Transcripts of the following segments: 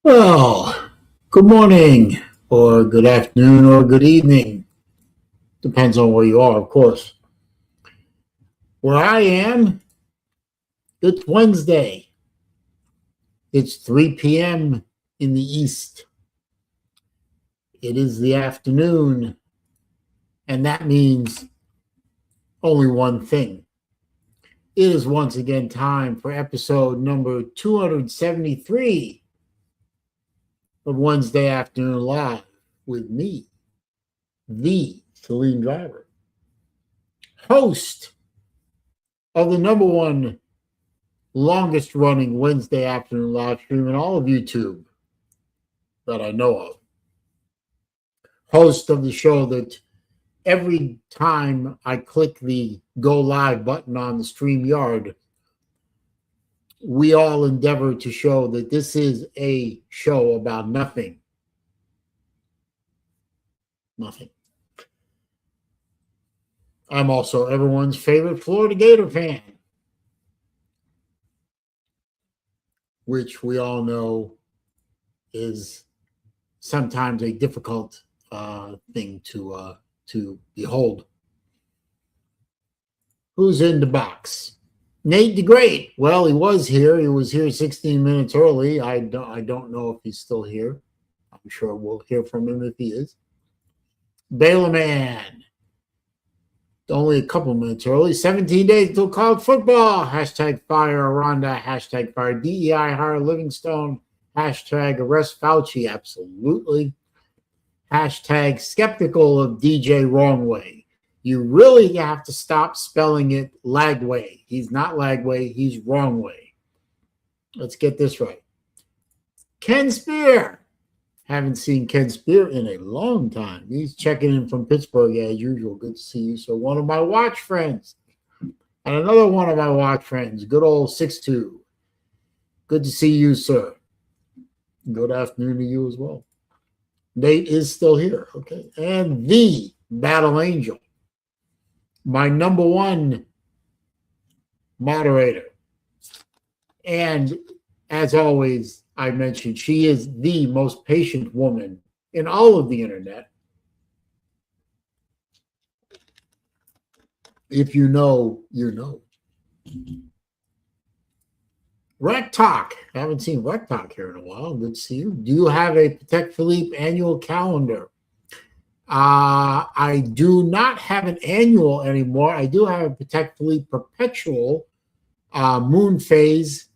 Well, good morning, or good afternoon, or good evening. Depends on where you are, of course. Where I am, it's Wednesday. It's 3 p.m. in the East. It is the afternoon, and that means only one thing. It is once again time for episode number 273 of Wednesday Afternoon Live with me, the SaleenDriver, host of the number one longest running Wednesday afternoon live stream in all of YouTube that I know of. Host of the show that every time I click the go live button on the StreamYard, we all endeavor to show that this is a show about nothing. Nothing. I'm also everyone's favorite Florida Gator fan, which we all know is sometimes a difficult thing to behold. Who's in the box? Nate the Great. Well, he was here. He was here 16 minutes early. I don't know if he's still here. I'm sure we'll hear from him if he is. Baylor Man. Only a couple minutes early. 17 days until college football. Hashtag fire Aranda. Hashtag fire DEI. Hire Livingstone. Hashtag arrest Fauci. Absolutely. Hashtag skeptical of DJ Wrongway. You really have to stop spelling it Lagway. He's not Lagway. He's Wrongway. Let's get this right. Ken Spear. Haven't seen Ken Spear in a long time. He's checking in from Pittsburgh as usual. Good to see you. So one of my watch friends and another one of my watch friends, good old 6'2". Good to see you, sir. Good afternoon to you as well. Nate is still here. Okay. And the Battle Angel, my number one moderator. And as always, I mentioned she is the most patient woman in all of the internet. If you know, you know. Rec Talk. I haven't seen Rec Talk here in a while. Good to see you. Do you have a Patek Philippe annual calendar? I do not have an annual anymore. I do have a Patek Philippe perpetual moon phase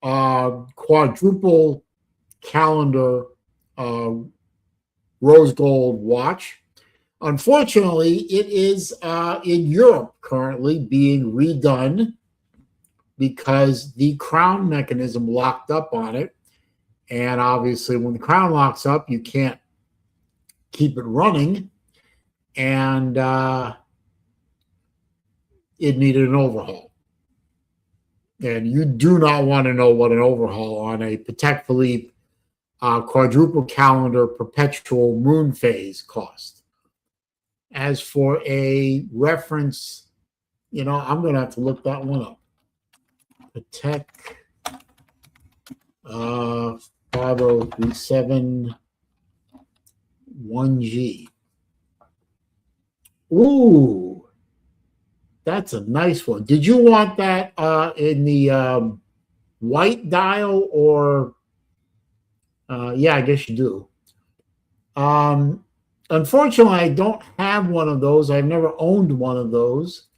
quadruple calendar rose gold watch. Unfortunately, it is in Europe currently being redone because the crown mechanism locked up on it. And obviously, when the crown locks up, you can't keep it running. And it needed an overhaul. And you do not want to know what an overhaul on a Patek Philippe quadruple calendar perpetual moon phase cost. As for a reference, I'm going to have to look that one up. Patek 5037 1G. Ooh, that's a nice one. Did you want that in the white dial or? Yeah, I guess you do. Unfortunately, I don't have one of those. I've never owned one of those.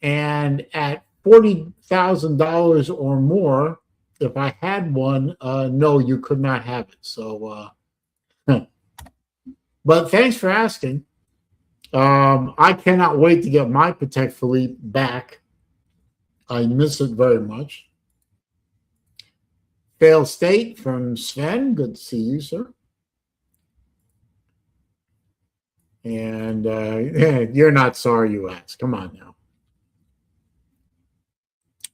And at $40,000 or more, if I had one, no, you could not have it. So, but thanks for asking. I cannot wait to get my Patek Philippe back. I miss it very much. Fail State from Sven. Good to see you, sir. And you're not sorry you asked. Come on now.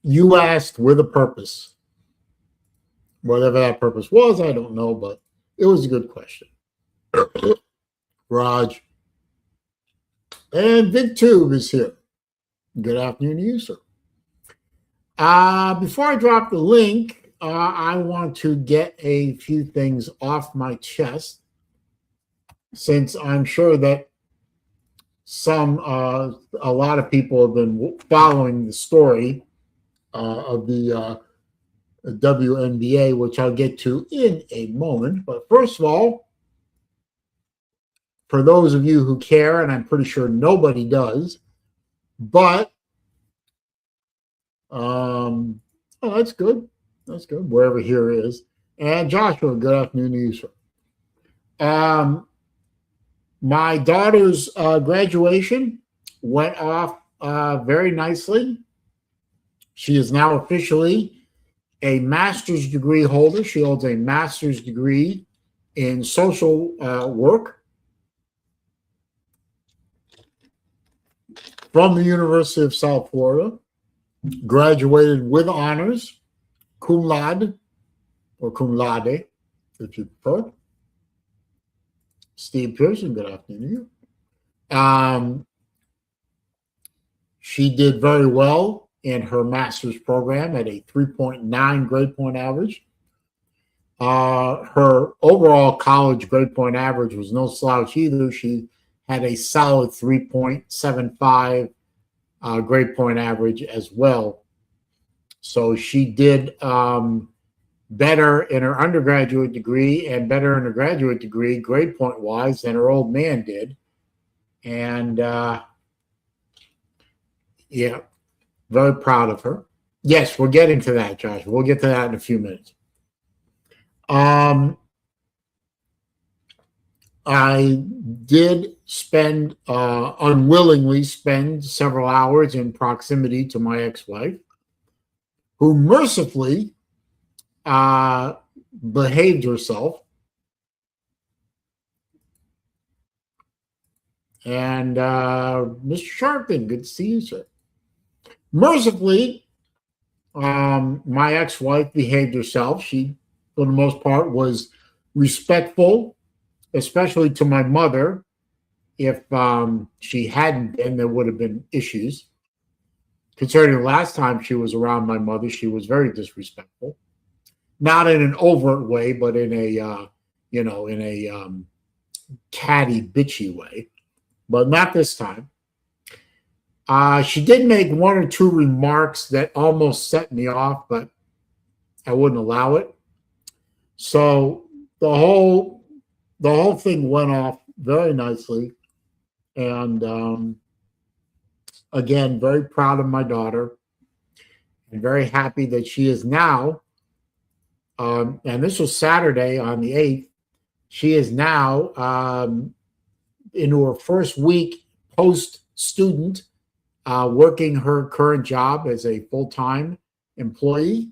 You asked with a purpose. Whatever that purpose was, I don't know, but it was a good question. Raj. And VidTube is here. Good afternoon to you, sir. Before I drop the link, I want to get a few things off my chest, since I'm sure that a lot of people have been following the story of the WNBA, which I'll get to in a moment. But first of all, for those of you who care, and I'm pretty sure nobody does, but oh, that's good. That's good. Wherever here is. And Joshua, good afternoon to you, sir. My daughter's graduation went off very nicely. She is now officially a master's degree holder. She holds a master's degree in social work from the University of South Florida. Graduated with honors, cum laude, or cum laude, if you prefer. Steve Pearson, good afternoon to you. She did very well in her master's program at a 3.9 grade point average. Her overall college grade point average was no slouch either. She had a solid 3.75 grade point average as well. So she did better in her undergraduate degree and better in her graduate degree grade point wise than her old man did. And yeah, very proud of her. Yes, we're getting to that, Josh. We'll get to that in a few minutes. I did unwillingly spend several hours in proximity to my ex-wife, who mercifully behaved herself. And Mr. Sharpton, good to see you, sir. Mercifully, my ex-wife behaved herself. She, for the most part, was respectful, especially to my mother. If she hadn't been, there would have been issues. Concerning the last time she was around my mother, she was very disrespectful. Not in an overt way, but in a, catty, bitchy way. But not this time. She did make one or two remarks that almost set me off, but I wouldn't allow it. So the whole thing went off very nicely. And again, very proud of my daughter and very happy that she is now, and this was Saturday on the 8th, she is now into her first week post-student, working her current job as a full-time employee.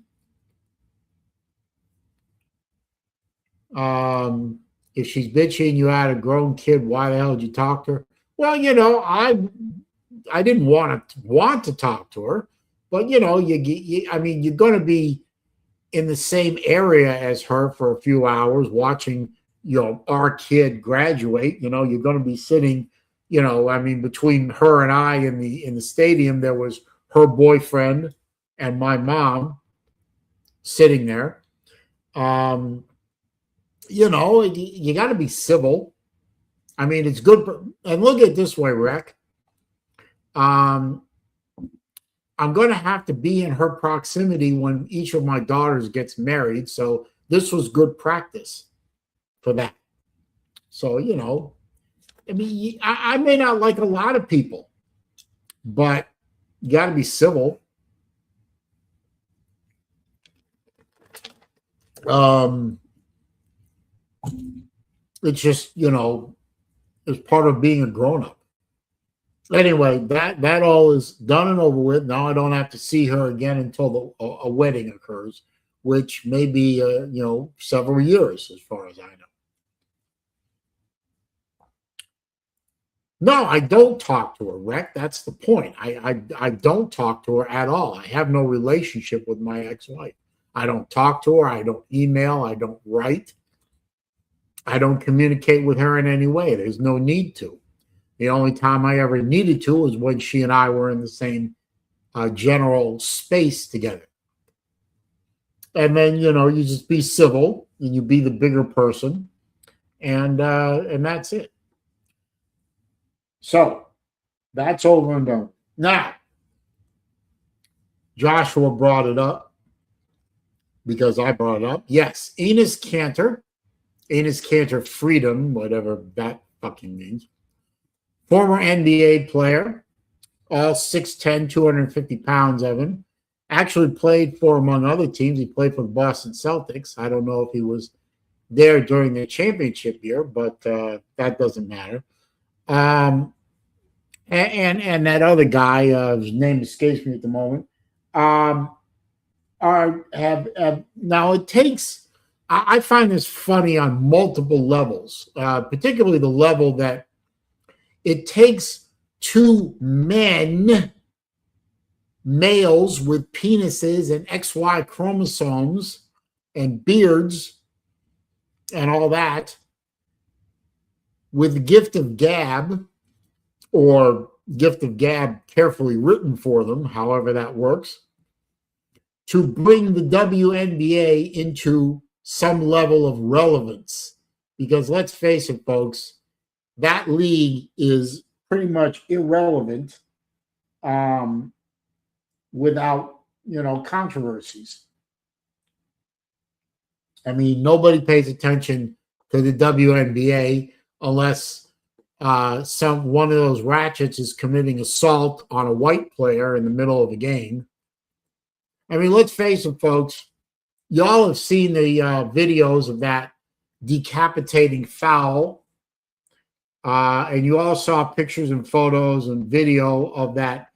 If she's bitchy and you had a grown kid, why the hell did you talk to her? Well, I didn't want to talk to her, but you're going to be in the same area as her for a few hours watching, our kid graduate. You're going to be sitting, between her and I in the stadium, there was her boyfriend and my mom sitting there. You got to be civil. I mean, it's good. And look at it this way, Rec. I'm going to have to be in her proximity when each of my daughters gets married. So this was good practice for that. So, I may not like a lot of people, but you got to be civil. It's just, it's part of being a grown-up. Anyway, that all is done and over with. Now I don't have to see her again until a wedding occurs, which may be, several years as far as I know. No, I don't talk to her, Rec. That's the point. I don't talk to her at all. I have no relationship with my ex-wife. I don't talk to her. I don't email. I don't write. I don't communicate with her in any way. There's no need to. The only time I ever needed to was when she and I were in the same general space together. And then, you just be civil and you be the bigger person, and that's it. So that's over and done. Now, Joshua brought it up because I brought it up. Yes, Enes Kanter Freedom, whatever that fucking means. Former NBA player, all 6'10", 250 pounds of him. Actually played for, among other teams, he played for the Boston Celtics. I don't know if he was there during the championship year, but that doesn't matter. And that other guy, his name escapes me at the moment, now it takes, I find this funny on multiple levels, particularly the level that it takes two males with penises and XY chromosomes and beards and all that, with the gift of gab, or gift of gab carefully written for them, however that works, to bring the WNBA into some level of relevance. Because let's face it, folks, that league is pretty much irrelevant without, controversies. I mean, nobody pays attention to the WNBA unless one of those ratchets is committing assault on a white player in the middle of a game. I mean, let's face it, folks. Y'all have seen the videos of that decapitating foul, and you all saw pictures and photos and video of that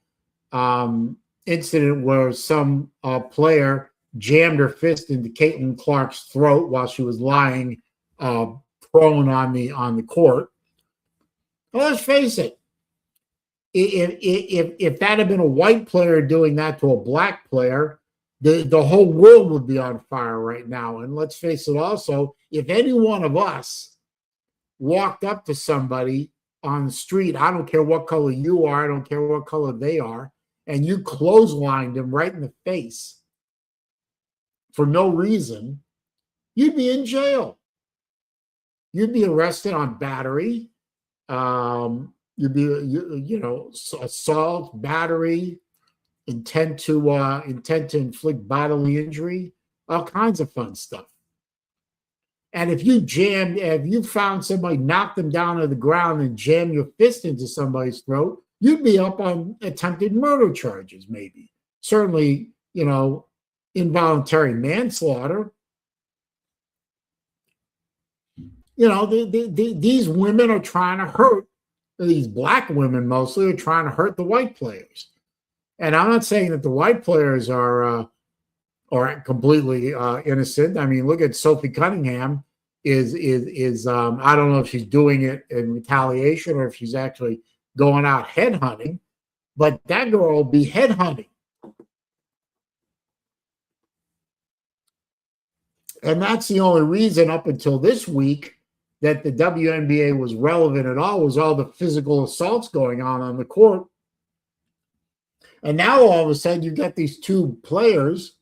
incident where some player jammed her fist into Caitlin Clark's throat while she was lying prone on the court. Well, let's face it. If that had been a white player doing that to a black player, the whole world would be on fire right now. And let's face it also, if any one of us walked up to somebody on the street, I don't care what color you are, I don't care what color they are, and you clotheslined them right in the face for no reason, you'd be in jail. You'd be arrested on battery. You'd be, assault, battery, intent to inflict bodily injury, all kinds of fun stuff. And if you found somebody, knocked them down to the ground and jammed your fist into somebody's throat, you'd be up on attempted murder charges, maybe. Certainly, involuntary manslaughter. These women are trying to hurt, these black women mostly are trying to hurt the white players. And I'm not saying that the white players are completely innocent. I mean, look at Sophie Cunningham is I don't know if she's doing it in retaliation or if she's actually going out headhunting, but that girl will be headhunting. And that's the only reason up until this week that the WNBA was relevant at all, was all the physical assaults going on the court. And now all of a sudden you get these two players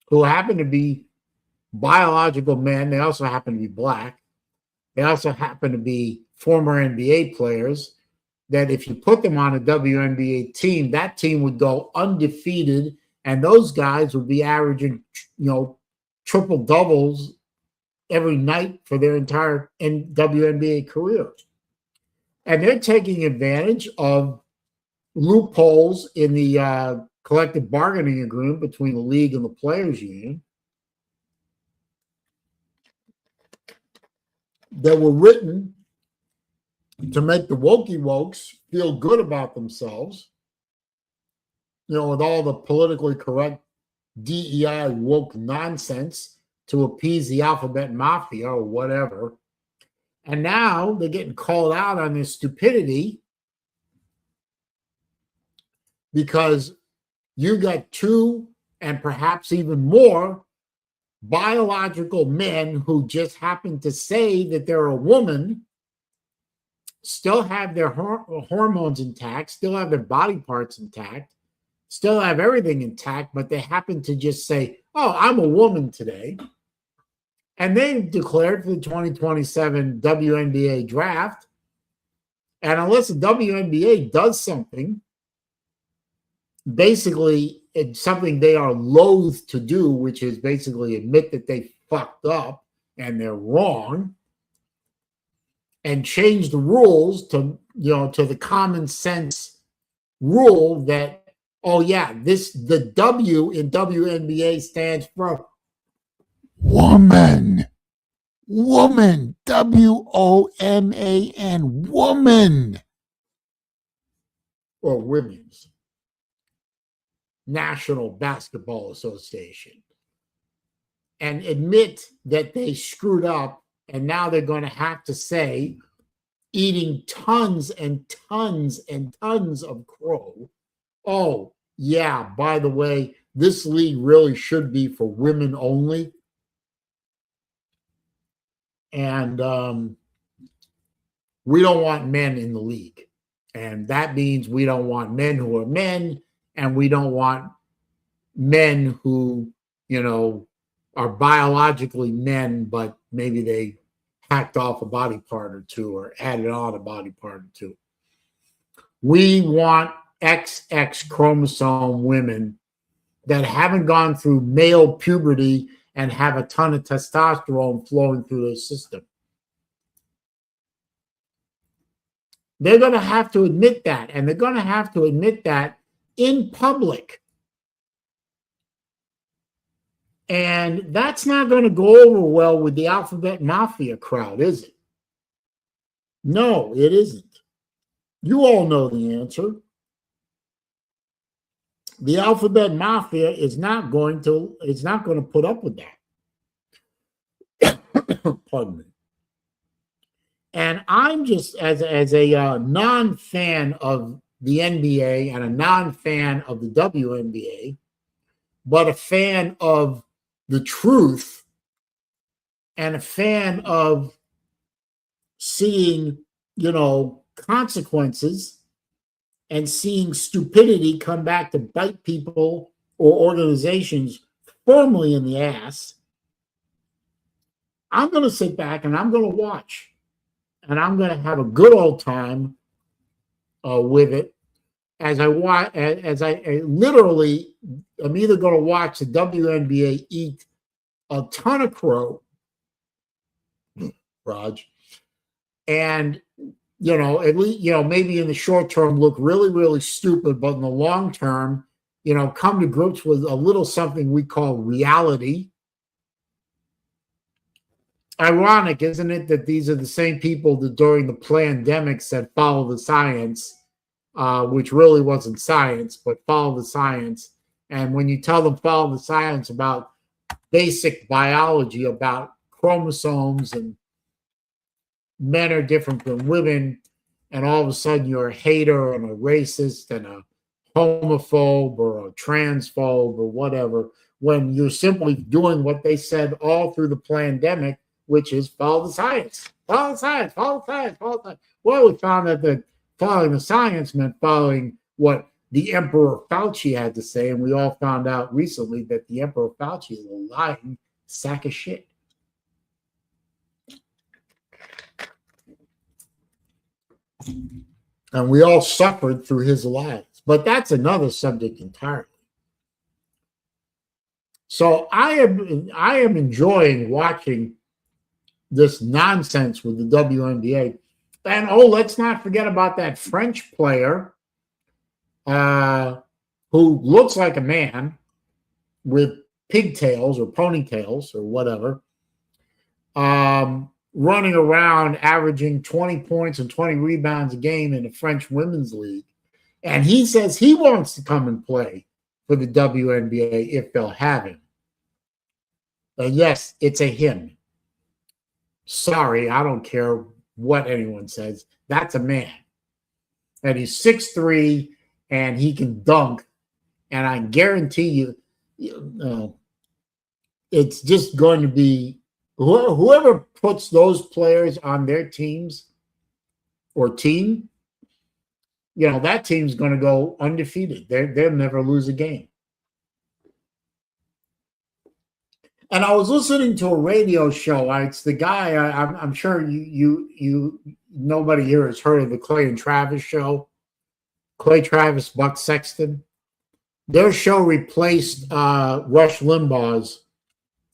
who happen to be biological men. They also happen to be black. They also happen to be former NBA players, that if you put them on a WNBA team, that team would go undefeated, and those guys would be averaging, triple doubles every night for their entire WNBA career. And they're taking advantage of loopholes in the collective bargaining agreement between the league and the players union that were written to make the wokey wokes feel good about themselves, with all the politically correct DEI woke nonsense to appease the alphabet mafia or whatever. And now they're getting called out on this stupidity because you got two and perhaps even more biological men who just happen to say that they're a woman, still have their hormones intact, still have their body parts intact, still have everything intact, but they happen to just say, oh, I'm a woman today. And they declared for the 2027 WNBA draft. And unless the WNBA does something, basically it's something they are loath to do, which is basically admit that they fucked up and they're wrong, and change the rules to, to the common sense rule that, oh yeah, the W in WNBA stands for woman. Woman. WOMAN. Woman. Or Women's National Basketball Association. And admit that they screwed up, and now they're going to have to say, eating tons and tons and tons of crow, oh, yeah, by the way, this league really should be for women only. And we don't want men in the league. And that means we don't want men who are men, and we don't want men who, are biologically men, but maybe they hacked off a body part or two or added on a body part or two. We want XX chromosome women that haven't gone through male puberty and have a ton of testosterone flowing through their system. They're going to have to admit that, and they're going to have to admit that in public. And that's not going to go over well with the Alphabet Mafia crowd, is it? No, it isn't. You all know the answer. The Alphabet Mafia is not going to put up with that. Pardon me. And I'm just, as a non-fan of the NBA and a non-fan of the WNBA, but a fan of the truth and a fan of seeing, consequences and seeing stupidity come back to bite people or organizations firmly in the ass, I'm going to sit back and I'm going to watch. And I'm going to have a good old time with it as I literally am either going to watch the WNBA eat a ton of crow, Raj, and at least maybe in the short term look really, really stupid, but in the long term, come to grips with a little something we call reality. Ironic, isn't it, that these are the same people that during the pandemic said follow the science, which really wasn't science, but follow the science. And when you tell them follow the science about basic biology, about chromosomes and men are different from women, and all of a sudden you're a hater and a racist and a homophobe or a transphobe or whatever, when you're simply doing what they said all through the pandemic, which is follow the science, follow the science, follow the science, follow the science. Well, we found that following the science meant following what the Emperor Fauci had to say, and we all found out recently that the Emperor Fauci is a lying sack of shit. And we all suffered through his lies. But that's another subject entirely. So I am enjoying watching this nonsense with the WNBA. And let's not forget about that French player who looks like a man with pigtails or ponytails or whatever, running around averaging 20 points and 20 rebounds a game in the French Women's League. And he says he wants to come and play for the WNBA if they'll have him. And yes, it's a him. Sorry, I don't care what anyone says. That's a man. And he's 6'3", and he can dunk. And I guarantee you, it's just going to be whoever puts those players on their teams or team that team's going to go undefeated. They'll never lose a game. And I was listening to a radio show. It's the guy. I'm sure you nobody here has heard of the Clay and Travis show. Clay Travis, Buck Sexton. Their show replaced Rush Limbaugh's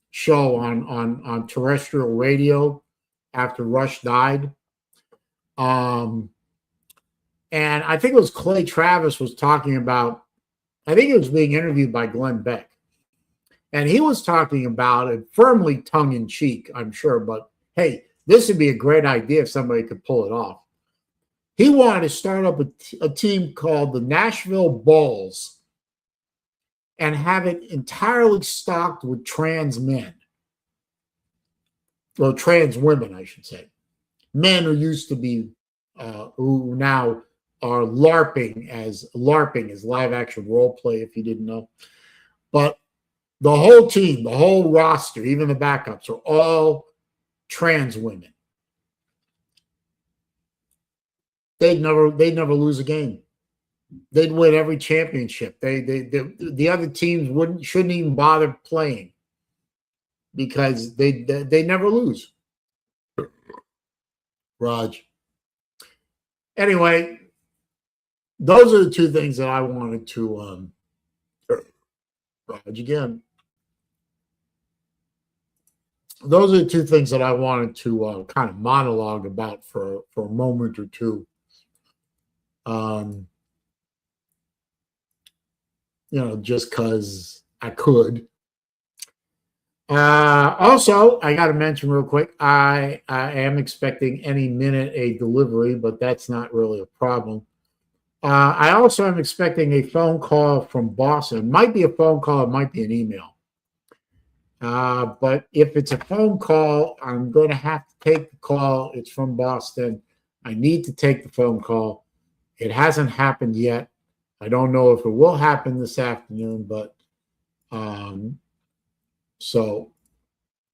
show on terrestrial radio after Rush died. And I think it was Clay Travis was talking about. I think it was being interviewed by Glenn Beck. And he was talking about it firmly tongue-in-cheek, I'm sure. But, hey, this would be a great idea if somebody could pull it off. He wanted to start up a team called the Nashville Bulls and have it entirely stocked with trans men. Or trans women, I should say. Men who used to be, who now are LARPing is live-action role play, if you didn't know. But the whole team, the whole roster, even the backups, are all trans women. They'd never lose a game. They'd win every championship. The other teams shouldn't even bother playing because they never lose. Raj. Anyway, those are the two things that I wanted to Raj again. Those are the two things that I wanted to kind of monologue about for a moment or two. Just because I could. Also, I got to mention real quick, I am expecting any minute a delivery, but that's not really a problem. I also am expecting a phone call from Boston. It might be a phone call, it might be an email. But if it's a phone call, I'm going to have to take the call. It's from Boston. I need to take the phone call. It hasn't happened yet. I don't know if it will happen this afternoon, but so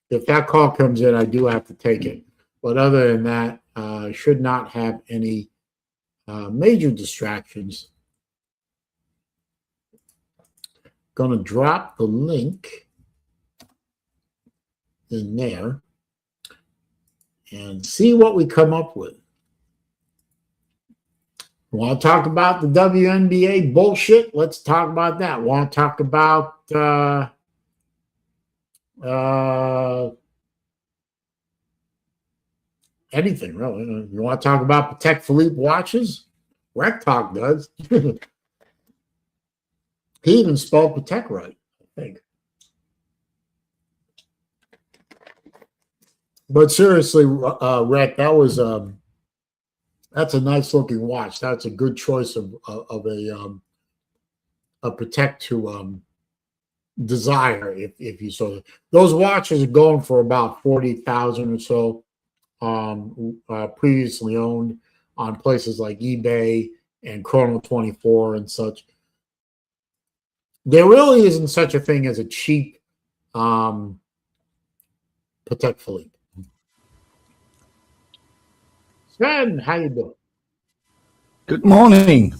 if that call comes in, I do have to take it. But other than that, I should not have any major distractions. Going to drop the link in there and see what we come up with. Want to talk about the WNBA bullshit? Let's talk about that. Want to talk about anything, really. You want to talk about Patek Philippe watches? Rec Talk does. He even spelled Patek right, I think. But seriously, Rec, that was that's a nice looking watch. That's a good choice of a Patek to desire if you saw it. Those watches are going for about 40,000 or so. Previously owned on places like eBay and Chrono24 and such. There really isn't such a thing as a cheap Patek Philippe. Sven, how you doing? Good morning.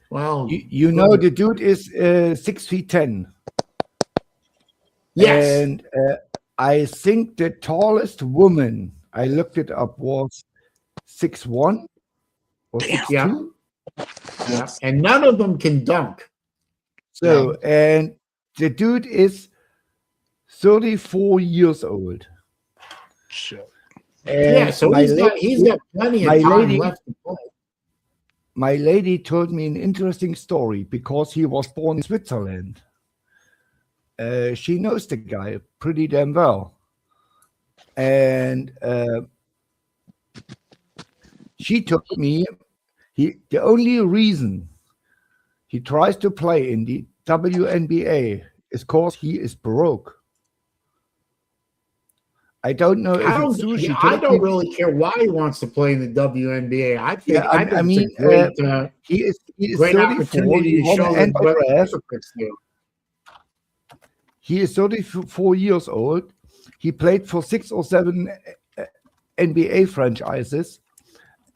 Well, you know the dude is 6'10". Yes. And I think the tallest woman, I looked it up, was 6'1" or 6'2". Yeah. And none of them can dunk. So, and the dude is 34 years old. Shit. And so he's got plenty of time left to play. My lady told me an interesting story because he was born in Switzerland. She knows the guy pretty damn well. And she told me the only reason he tries to play in the WNBA is because he is broke. I don't know if it's true. I don't really care why he wants to play in the WNBA. I think he is great 34. opportunity to show the He is 34 years old. He played for 6 or 7 NBA franchises,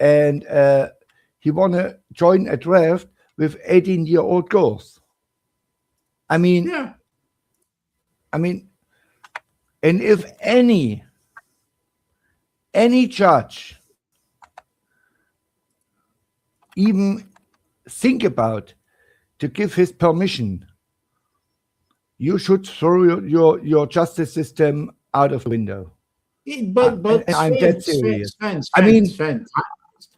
and he want to join a draft with 18-year-old girls. I mean, and if any judge even think about to give his permission, you should throw your justice system out of the window. But I'm dead serious. Sven,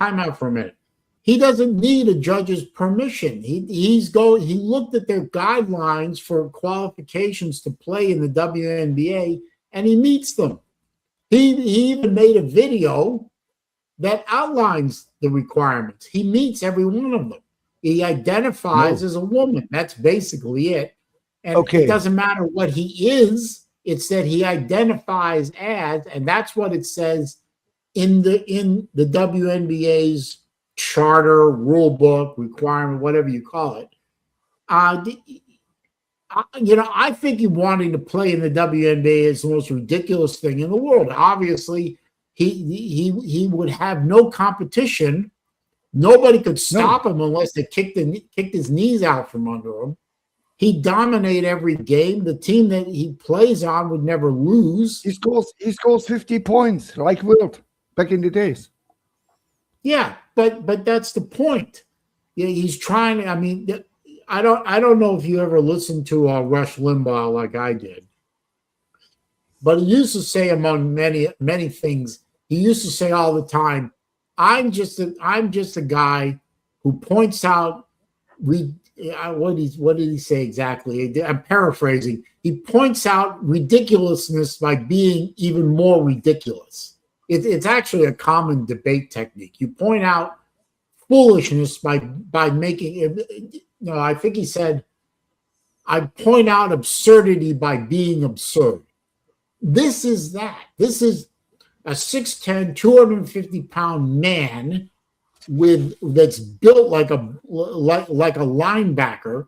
time out for a minute. He doesn't need a judge's permission. He looked at their guidelines for qualifications to play in the WNBA, and he meets them. He even made a video that outlines the requirements. He meets every one of them. He identifies as a woman. That's basically it. And it doesn't matter what he is. It's that he identifies as, and that's what it says in the WNBA's charter, rule book, requirement, whatever you call it. I think wanting to play in the WNBA is the most ridiculous thing in the world. Obviously, he would have no competition. Nobody could stop him unless they kicked his knees out from under him. He'd dominate every game. The team that he plays on would never lose. He scores 50 points like Wilt back in the days. Yeah, but that's the point. Yeah, he's trying. I mean, I don't know if you ever listened to Rush Limbaugh like I did, but he used to say, among many things, he used to say all the time, I'm just a guy who points out. What did he say exactly? I'm paraphrasing. He points out ridiculousness by being even more ridiculous. It's actually a common debate technique. You point out foolishness by making it. I think he said, I point out absurdity by being absurd. This is that. This is a 6'10", 250-pound man that's built like a linebacker,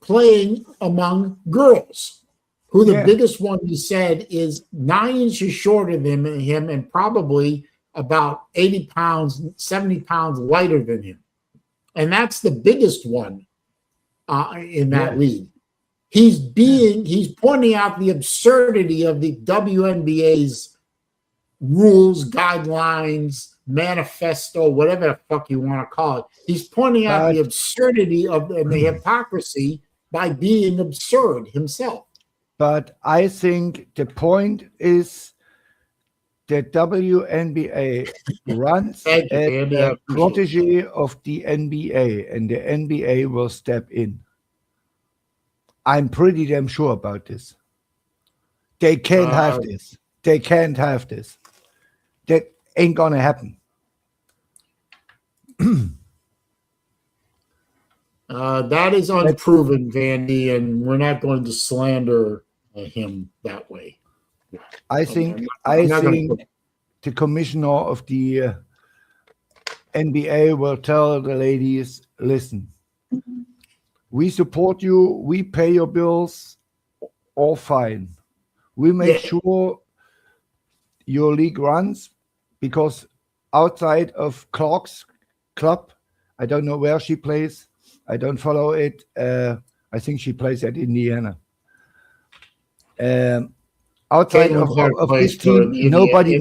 playing among girls, who the biggest one he said is 9 inches shorter than him and probably about 80 pounds, 70 pounds lighter than him. And that's the biggest one in that league. He's pointing out the absurdity of the WNBA's rules, guidelines, manifesto, whatever the fuck you want to call it. He's pointing out the absurdity of and the hypocrisy by being absurd himself. But I think the point is the WNBA runs as a protege of the NBA, and the NBA will step in. I'm pretty damn sure about this. They can't have this. They can't have this. That ain't gonna happen. That is unproven, Vandy, and we're not going to slander him that way. I think the commissioner of the NBA will tell the ladies, listen, we support you, we pay your bills, all fine. We make sure your league runs, because outside of Clark's club, I don't know where she plays. I don't follow it. I think she plays at Indiana. Outside of this team, nobody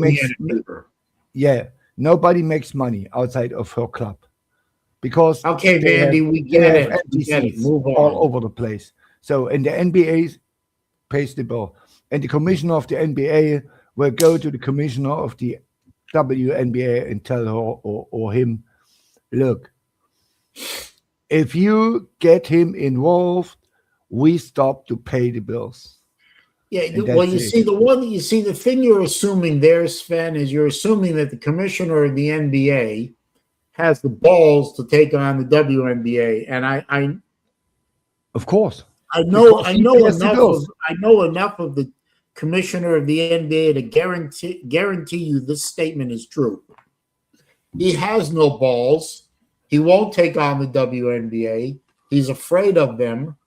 makes money outside of her club, because Vandy, we get it. Move on. All over the place. So, and the NBA pays the bill, and the commissioner of the NBA will go to the commissioner of the WNBA and tell her or him, look, if you get him involved, we stop to pay the bills. Yeah, well, the thing you're assuming there, Sven, is you're assuming that the commissioner of the NBA has the balls to take on the WNBA, and I of course, I know enough of the commissioner of the NBA to guarantee you this statement is true. He has no balls. He won't take on the WNBA. He's afraid of them.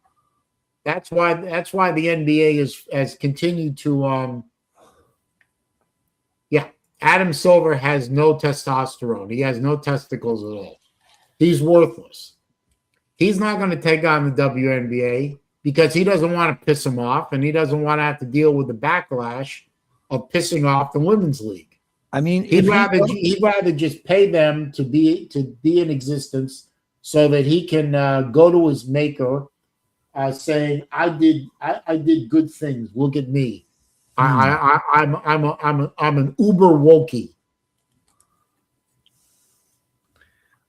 That's why the NBA has continued to Adam Silver has no testosterone. He has no testicles at all. He's worthless. He's not going to take on the WNBA because he doesn't want to piss him off, and he doesn't want to have to deal with the backlash of pissing off the women's league. I mean, he'd rather just pay them to be in existence so that he can go to his maker saying, I did good things. Look at me. I'm an uber wokey.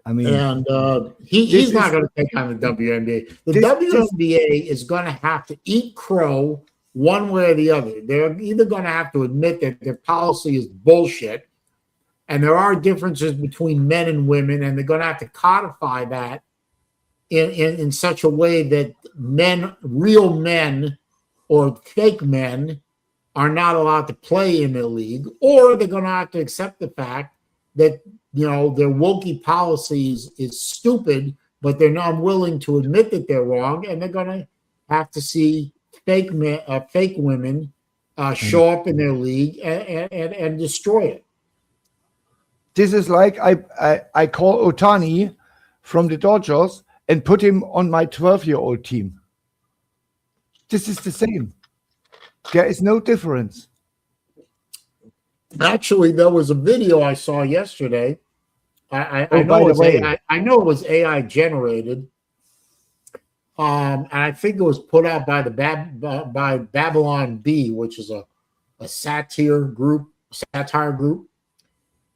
I mean, and he's not going to take on the WNBA. The WNBA is going to have to eat crow one way or the other. They're either going to have to admit that their policy is bullshit, and there are differences between men and women, and they're going to have to codify that in such a way that real men or fake men are not allowed to play in the league, or they're going to have to accept the fact that their wokey policies is stupid, but they're not willing to admit that they're wrong, and they're going to have to see fake women show up in their league and destroy it. This is like I call Otani from the Dodgers and put him on my 12-year-old team. This is the same. There is no difference. Actually, there was a video I saw yesterday. I know it was AI generated, and I think it was put out by by Babylon Bee, which is a satire group,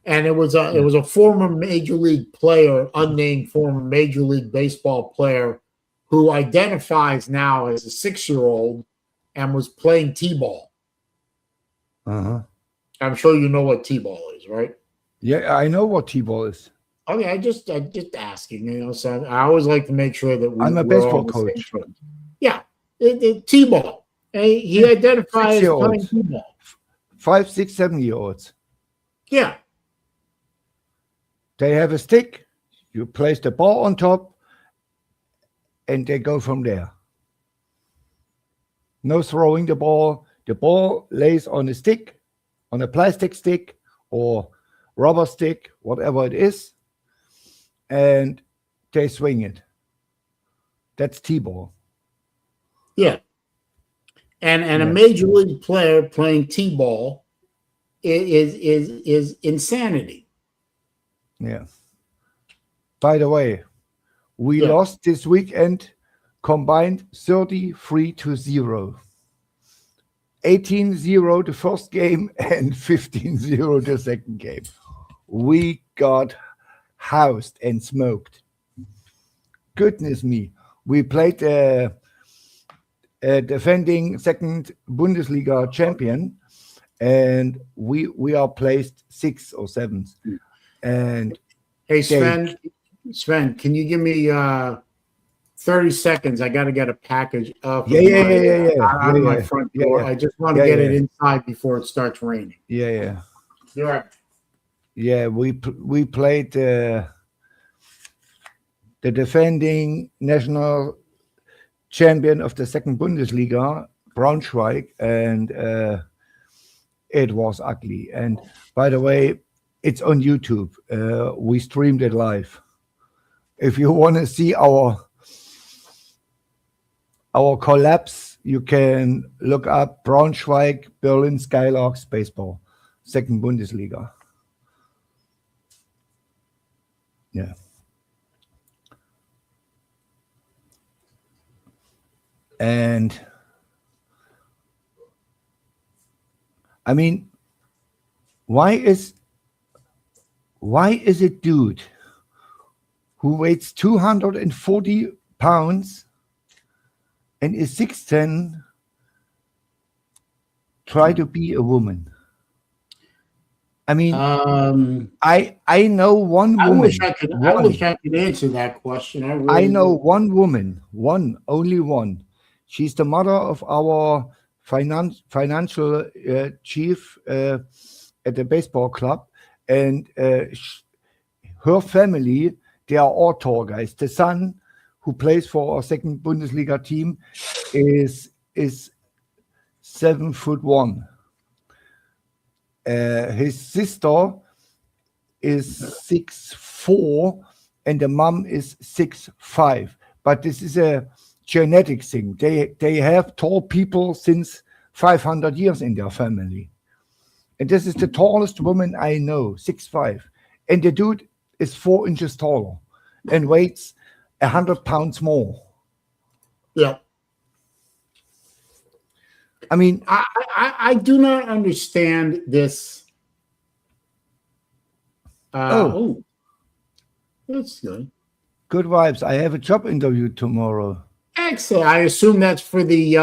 and it was a former major league player, unnamed former major league baseball player, who identifies now as a 6-year-old and was playing t-ball. I'm sure you know what t-ball is, right? Yeah, I know what t-ball is. Okay, I just asking, so I always like to make sure that I'm a baseball coach. Yeah, t-ball. He identifies as playing t-ball. 5, 6, 7-year-olds. Yeah. They have a stick, you place the ball on top, and they go from there. No throwing the ball. The ball lays on a stick, on a plastic stick or rubber stick, whatever it is, and they swing it. That's t-ball. Yeah. And a major league player playing t-ball is insanity. Yeah. By the way, we lost this weekend combined 33-0. 18-0 the first game and 15-0 the second game. We got housed and smoked. Goodness me. We played a defending second Bundesliga champion, and we are placed 6th or 7th. And hey, Sven, can you give me 30 seconds? I got to get a package up. Out of my front door. I just want to get it inside before it starts raining. Yeah. You're right. Yeah, we played the defending national champion of the second Bundesliga, Braunschweig, and it was ugly. And by the way, it's on YouTube. We streamed it live. If you want to see our collapse, you can look up Braunschweig, Berlin Skylarks baseball, second Bundesliga. Yeah. And I mean, why is a dude who weighs 240 pounds and is 6'10" try to be a woman? I mean, I know one woman. I wish I could answer that question. I know one woman, only one. She's the mother of our financial chief at the baseball club, and her family, they are all tall guys. The son, who plays for our second Bundesliga team, is 7'1". his sister is 6'4", and the mom is 6'5". But this is a genetic thing. They have tall people since 500 years in their family. And this is the tallest woman I know, 6'5". And the dude is 4 inches taller and weighs 100 pounds more. Yeah. I mean, I do not understand this. Oh, that's good. Good vibes. I have a job interview tomorrow. Excellent. I assume that's for the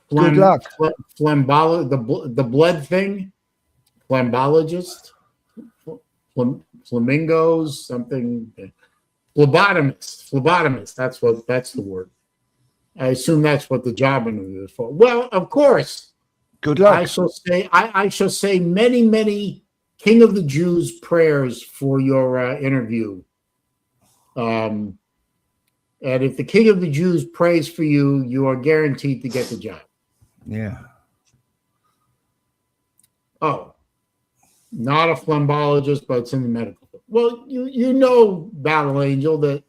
Good luck. the blood thing, flambologist, flamingos, something, phlebotomist. That's the word. I assume that's what the job interview is for. Well, of course. Good luck. I shall say many, many King of the Jews prayers for your interview. And if the King of the Jews prays for you, you are guaranteed to get the job. Yeah. Oh, not a phlebotomist, but it's in the medical field. Well, you know, Battle Angel, that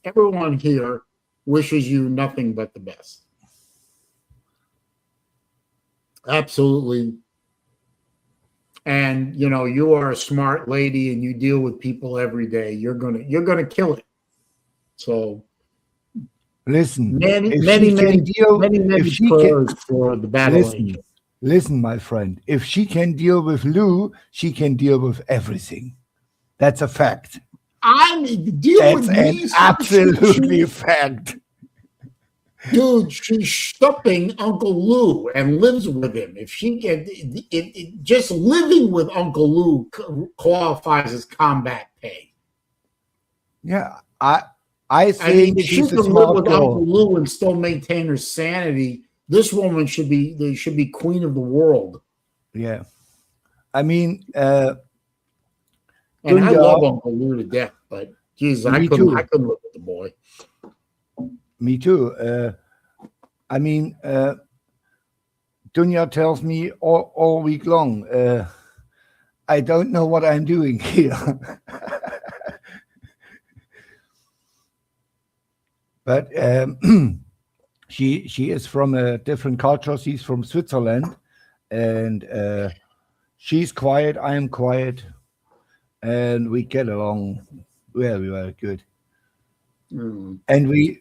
everyone here wishes you nothing but the best. Absolutely. And you know, you are a smart lady and you deal with people every day. You're gonna kill it. So listen, many prayers for the Battle Angel. Listen, my friend, if she can deal with Lou, she can deal with everything. That's a fact. That's an absolutely fact. Dude, she's stopping Uncle Lou and lives with him. If she can, just living with Uncle Lou qualifies as combat pay. Yeah, I think if she can live with Uncle Lou and still maintain her sanity, this woman should be queen of the world. Yeah, I mean, and I love Uncle Lou to death, but Jesus, I couldn't live with the boy. Me too. I mean, Dunya tells me all week long, I don't know what I'm doing here. But she is from a different culture. She's from Switzerland, and she's quiet. I am quiet, and we get along very, very good. And we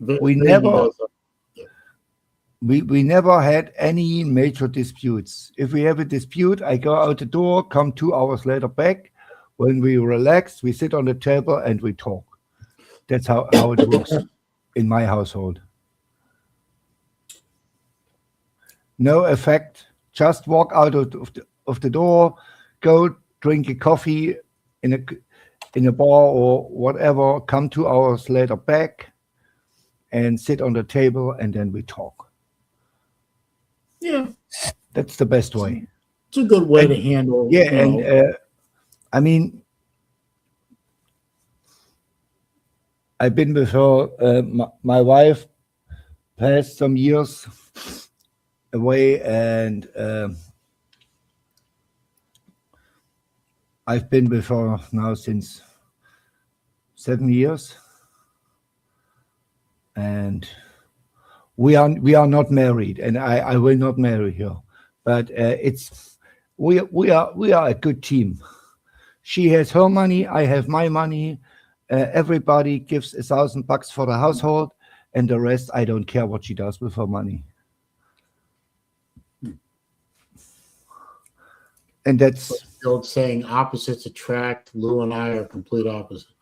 never had any major disputes. If we have a dispute, I go out the door, come 2 hours later back. When we relax, we sit on the table and we talk. That's how it works in my household. No effect. Just walk out of the door, go drink a coffee in a bar or whatever, come 2 hours later back and sit on the table, and then we talk. Yeah. That's the best way. It's a good way to handle. Yeah, and I mean, I've been with her. My wife passed some years away, and I've been with her now since 7 years, and we are not married, and I will not marry her. But we are a good team. She has her money, I have my money. Everybody gives $1,000 for the household, and the rest I don't care what she does with her money. And that's the old saying, opposites attract. Lou and I are complete opposites.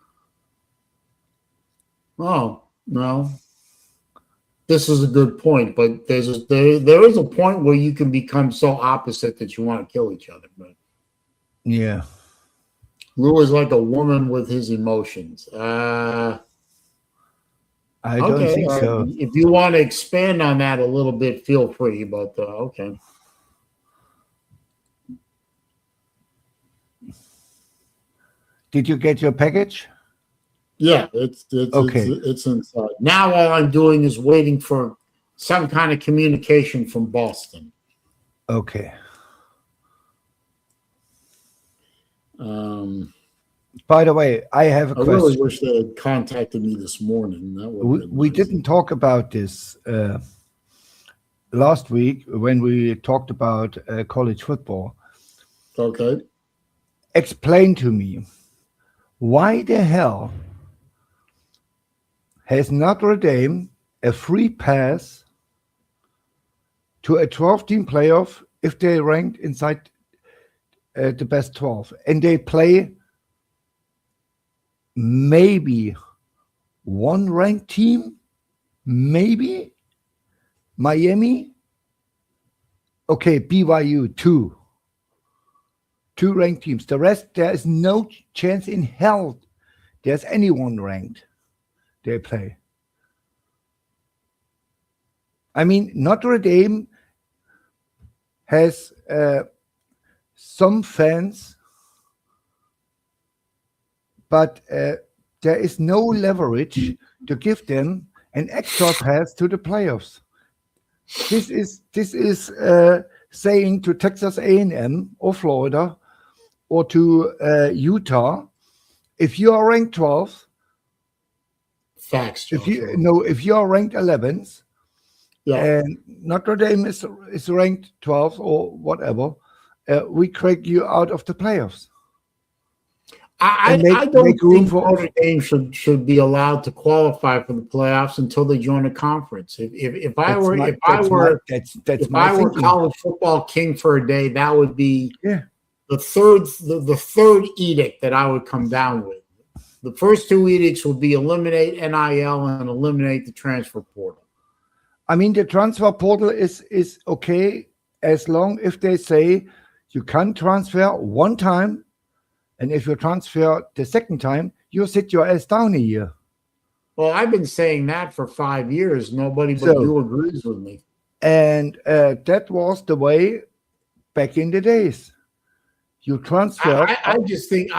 Oh, no. This is a good point, but there is a point where you can become so opposite that you want to kill each other. But yeah. Lou is like a woman with his emotions. I don't think so. If you want to expand on that a little bit, feel free, but okay. Did you get your package? Yeah, it's okay. It's inside. Now all I'm doing is waiting for some kind of communication from Boston. Okay. By the way, I have a I really question. wish they had contacted me this morning. That would have been We nice. didn't talk about this last week when we talked about college football. Okay. Explain to me, why the hell has Notre Dame a free pass to a 12-team playoff if they ranked inside the best 12, and they play maybe one ranked team, maybe Miami, okay, BYU, two ranked teams. The rest, there is no chance in hell there's anyone ranked they play. I mean, Notre Dame has some fans, but there is no leverage to give them an extra pass to the playoffs. This is saying to Texas A&M or Florida or to Utah, if you are ranked 12th, Facts, if Joshua. you are ranked 11th, Yeah. and Notre Dame is ranked 12th or whatever, we crack you out of the playoffs. I don't think Notre Dame should be allowed to qualify for the playoffs until they join a conference. If I were college football king for a day, that would be the third edict that I would come down with. The first two edicts would be eliminate NIL and eliminate the transfer portal. I mean, the transfer portal is okay as long if they say you can transfer one time. And if you transfer the second time, you sit your ass down a year. Well, I've been saying that for 5 years. Nobody but you agrees with me. And that was the way back in the days. You transfer. I just think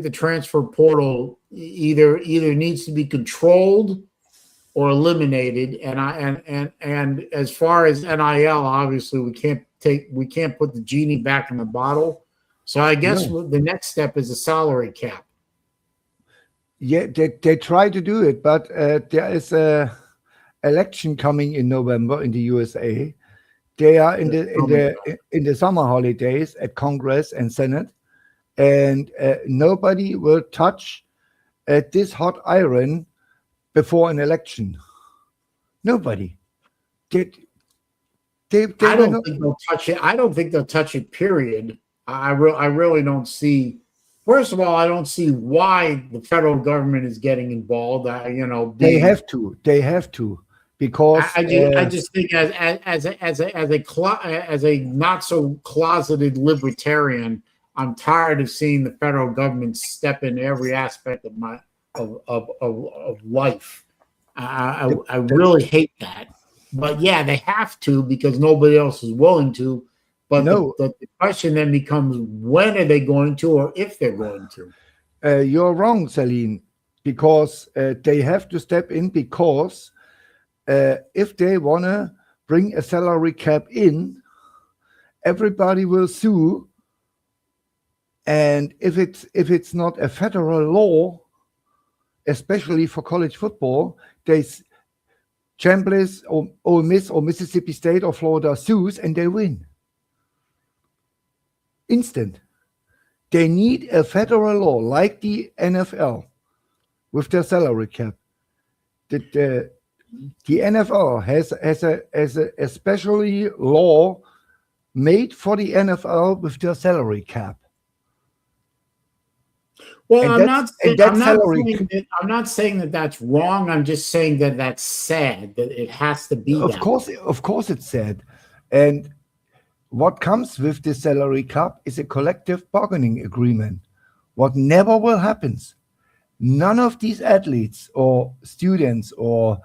the transfer portal either needs to be controlled or eliminated. And as far as NIL, obviously we can't put the genie back in the bottle. So I guess the next step is a salary cap. Yeah, they try to do it, but there is a election coming in November in the USA. They are in the summer holidays at Congress and Senate, and nobody will touch this hot iron before an election. Nobody. I don't think they'll touch it. I don't think they'll touch it. Period. I really don't see. First of all, I don't see why the federal government is getting involved. They have to. They have to, because I just think as a not so closeted libertarian, I'm tired of seeing the federal government step in every aspect of life. I really hate that. But yeah, they have to because nobody else is willing to. But the question then becomes, when are they going to, or if they're going to? You're wrong, Saleen, because they have to step in, because if they want to bring a salary cap in, everybody will sue. And if it's not a federal law, especially for college football, Chambliss or Ole Miss or Mississippi State or Florida sues and they win. Instant. They need a federal law like the NFL with their salary cap. The NFL has a specially law made for the NFL with their salary cap. Well, I'm not saying that that's wrong. I'm just saying that that's sad, that it has to be. Of course it's sad. And what comes with the salary cap is a collective bargaining agreement. What never will happen. None of these athletes or students or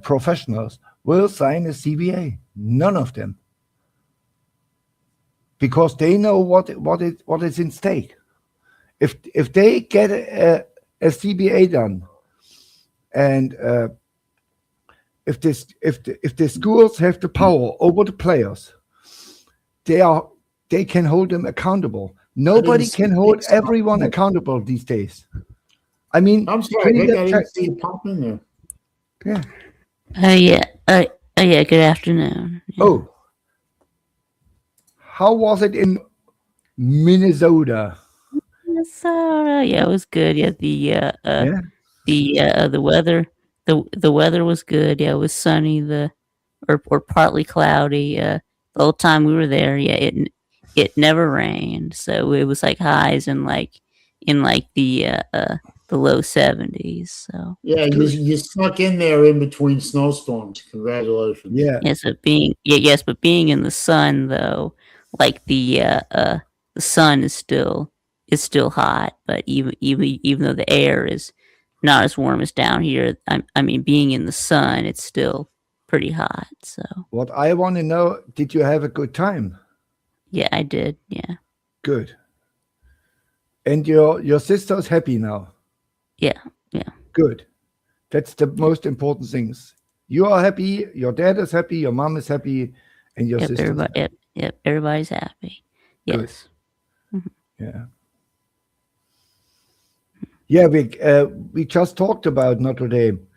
professionals will sign a CBA. None of them. Because they know what is in stake. If they get a CBA done, and if the schools have the power over the players, they can hold them accountable. Nobody see can it. hold everyone accountable these days. I mean, I'm sorry, Vic, I Trinidad. didn't see you pop in there. Yeah. Yeah. Yeah. Good afternoon. Yeah. Oh, how was it in Minnesota? Minnesota. Yeah, it was good. Yeah, Yeah. the weather, the weather was good. Yeah, it was sunny. Or partly cloudy. The whole time we were there, yeah, it never rained, so it was like highs in like the low 70s. So Yeah, you snuck in there in between snowstorms. Congratulations. Yeah. yes, but being in the sun though, like the sun is still hot, but even though the air is not as warm as down here, I mean, being in the sun, it's still pretty hot. So What I want to know, did you have a good time? yeah, I did. Yeah, Good. And your sister's happy now? yeah. Good. That's the most important things. You are happy, your dad is happy, your mom is happy, and your Yep, sister. everybody's happy. Good. Yes. Yeah. Yeah, we just talked about Notre Dame.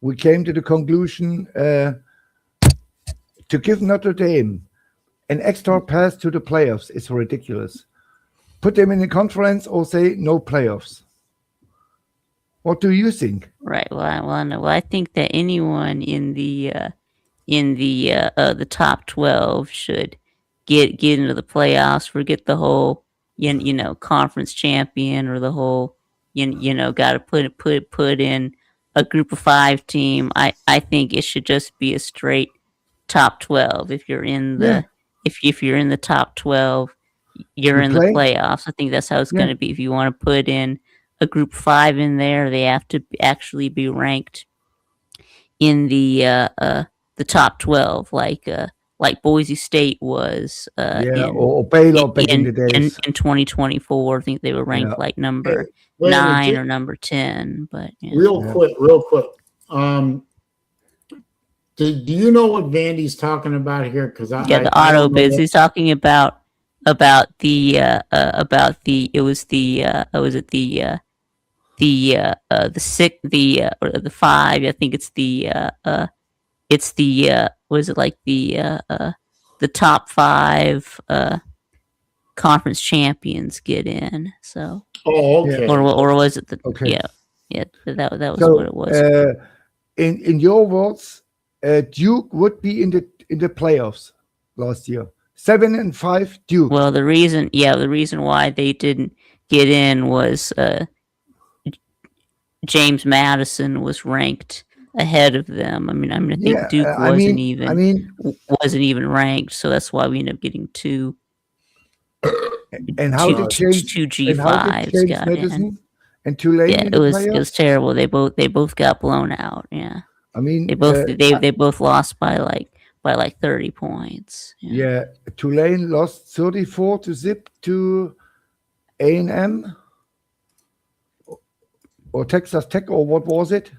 We came to the conclusion to give Notre Dame an extra pass to the playoffs is ridiculous. Put them in the conference or say no playoffs. What do you think? Right. Well, I think that anyone in the top 12 should get into the playoffs. Forget the whole conference champion or the whole got to put in a group of 5 team. I think it should just be a straight top 12. If you're in the Yeah. if you're in the top 12, you're You in play? the playoffs. I think that's how it's Yeah. going to be. If you want to put in a group 5 in there, they have to actually be ranked in the top 12, like Boise State was Yeah, or Baylor back in the in days. 2024. I think they were ranked Yeah. like number Wait a minute, 9 or number 10. But yeah. real Yeah. quick. Do you know what Vandy's talking about here? Because Yeah, the auto bids. He's talking about the it was the was it the 6 or the 5. I think it's the was it like the top 5 conference champions get in. So Oh, okay. or was it the Okay. yeah that was So, what it was. in your words, Duke would be in the playoffs last year. 7-5 Duke. Well, the reason why they didn't get in was James Madison was ranked ahead of them. I mean, I think Yeah, Duke I wasn't mean, even ranked, so that's why we ended up getting two and how did James two and how did G5s James got in. Madison and Tulane Yeah, in it the was playoffs? terrible. They both got blown out. Yeah, I mean, they both lost by like 30 points. yeah, Tulane lost 34 to zip to A&M or Texas Tech, or what was it?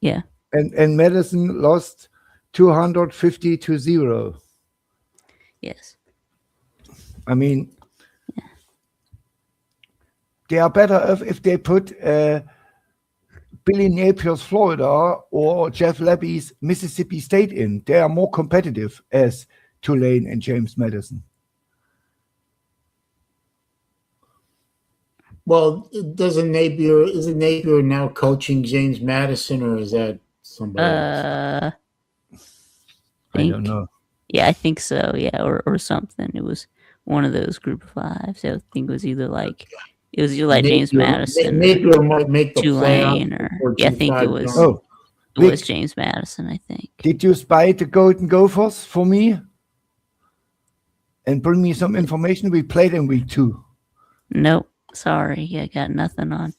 Yeah. And Madison lost 250 to 0. Yes. I mean, they are better if they put Billy Napier's Florida or Jeff Lebby's Mississippi State in. They are more competitive as Tulane and James Madison. Well, isn't Napier now coaching James Madison, or is that somebody else? I don't know. Yeah, I think so. Yeah, or something. It was one of those group of 5s. I think it was either like James Madison, Napier might make the Tulane, playoff or yeah, I think it was. Oh, It was James Madison, I think. Did you spy the Golden Gophers for me and bring me some information? We played in week 2. Nope. Sorry. Yeah, got nothing on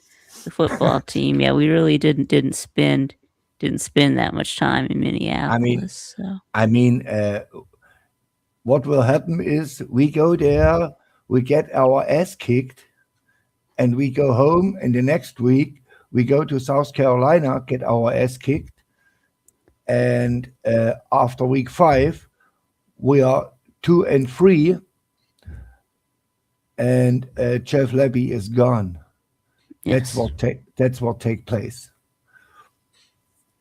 the football team. Yeah, we really didn't spend that much time in Minneapolis. I mean, what will happen is we go there, we get our ass kicked, and we go home, and the next week we go to South Carolina, get our ass kicked, and after week 5 we are 2-3, and Jeff Levy is gone. Yes. That's what take place.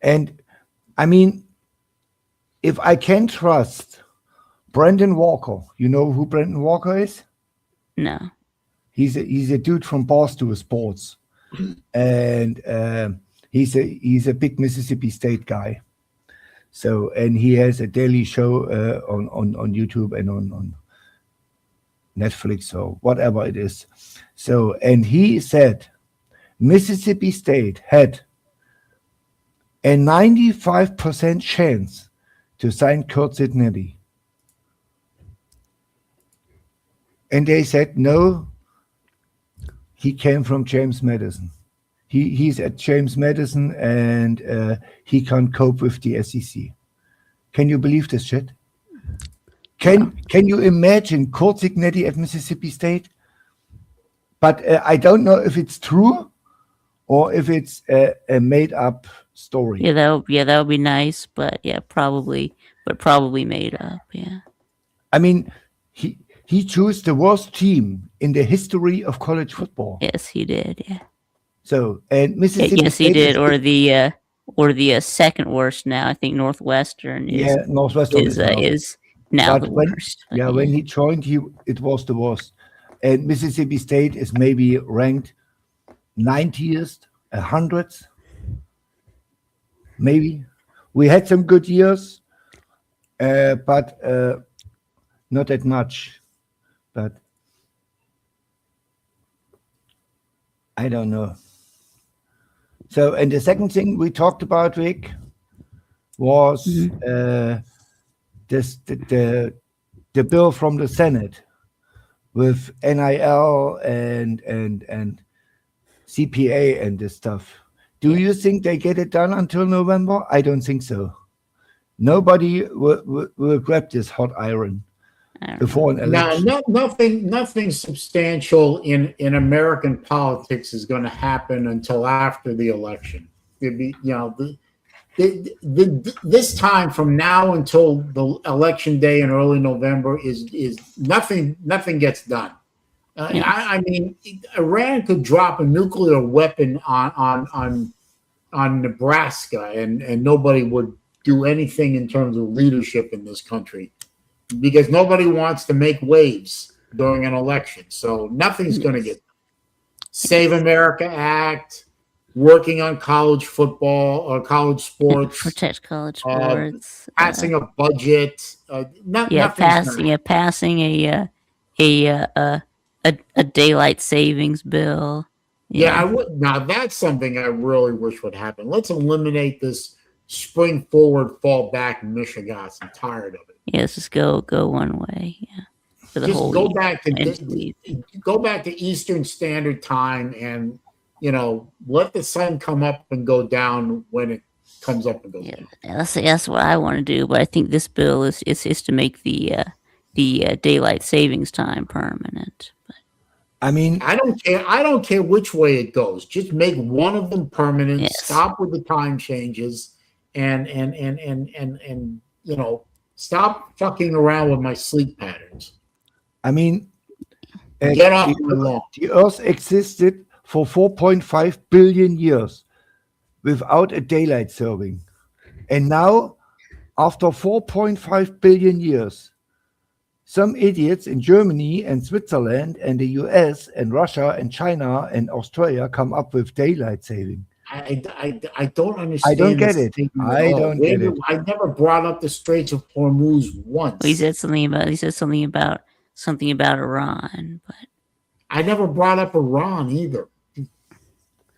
And I mean, if I can trust Brandon Walker, you know who Brandon Walker is? No. He's a dude from Barstool Sports, and he's a big Mississippi State guy. So, and he has a daily show on YouTube and on Netflix or whatever it is. So, and he said Mississippi State had a 95% chance to sign Kurt Sidney. And they said, no, he came from James Madison. He's at James Madison and he can't cope with the SEC. Can you believe this shit? Can you imagine Kurt Signetti at Mississippi State? But I don't know if it's true or if it's a made-up story. Yeah, that would be nice, but yeah, probably made up. Yeah. I mean, he chose the worst team in the history of college football. Yes, he did. Yeah. So, and Mississippi yes, State he did, or the second worst now. I think Northwestern is Northwestern is now the worst. When he joined, it was the worst. And Mississippi State is maybe ranked 90th, 100th, maybe. We had some good years, but not that much. But I don't know. So, and the second thing we talked about, Rick, was the bill from the Senate with NIL and CPA and this stuff. Do you think they get it done until November? I don't think so. Nobody will grab this hot iron before an election. No, nothing substantial in American politics is going to happen until after the election. It'd be, this time from now until the election day in early November is nothing gets done. I mean, Iran could drop a nuclear weapon on Nebraska and nobody would do anything in terms of leadership in this country because nobody wants to make waves during an election. So nothing's going to get done. Save America Act, working on college football or college sports, protect college sports, passing a budget, passing a daylight savings bill. Yeah, I would. Now that's something I really wish would happen. Let's eliminate this spring forward, fall back Michigas. I'm tired of it. Yes, just go one way. Yeah, for the just whole go back to Eastern Standard Time and let the sun come up and go down when it comes up and goes down. That's what I want to do. But I think this bill is to make the daylight savings time permanent. But I mean, I don't care which way it goes. Just make one of them permanent. Yes. Stop with the time changes, and stop fucking around with my sleep patterns. I mean, get off the lawn. The Earth existed for 4.5 billion years without a daylight saving, and now, after 4.5 billion years, some idiots in Germany and Switzerland and the US and Russia and China and Australia come up with daylight saving. I don't understand. I don't get it. I don't get it. I never brought up the Straits of Hormuz once. He said something about Iran, but I never brought up Iran either.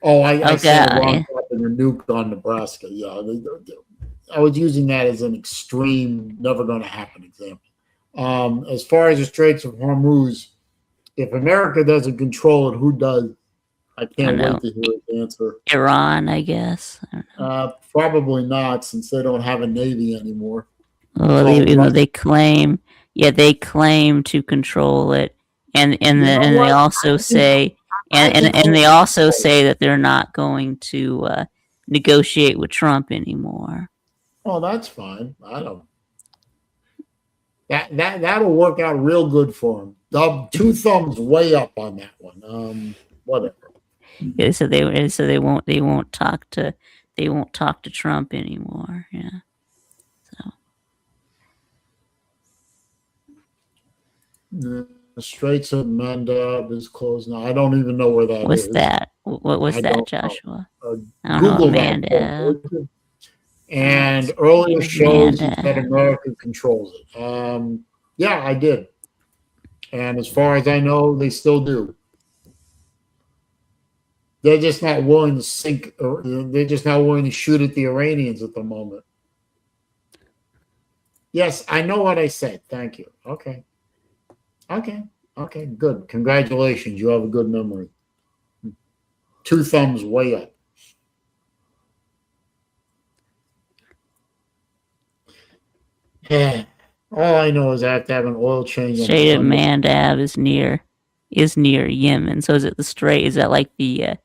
Oh, I said Iran dropping a nuke on Nebraska. Yeah, I was using that as an extreme, never going to happen example. As far as the Straits of Hormuz, if America doesn't control it, who does? I can't wait to hear his answer. Iran, I guess. Probably not, since they don't have a navy anymore. Well, they claim to control it, and they also say that they're not going to negotiate with Trump anymore. Oh, that's fine. I don't. That'll work out real good for him Two thumbs way up on that one. Whatever. Yeah, so they won't talk to Trump anymore. Yeah. The Straits of Mandab is closed now. I don't even know where that What's is. that? What's I that, don't know. Joshua? I don't Google know, that. Amanda. And earlier shows he Amanda. said America controls it. Yeah, I did. And as far as I know, they still do. They're just not willing to sink, or they're just not willing to shoot at the Iranians at the moment. Yes, I know what I said. Thank you. Okay. Good. Congratulations. You have a good memory. Two thumbs way up. All I know is I have to have an oil change. Strait of Mandab is near Yemen. So is it the Strait? Is that like the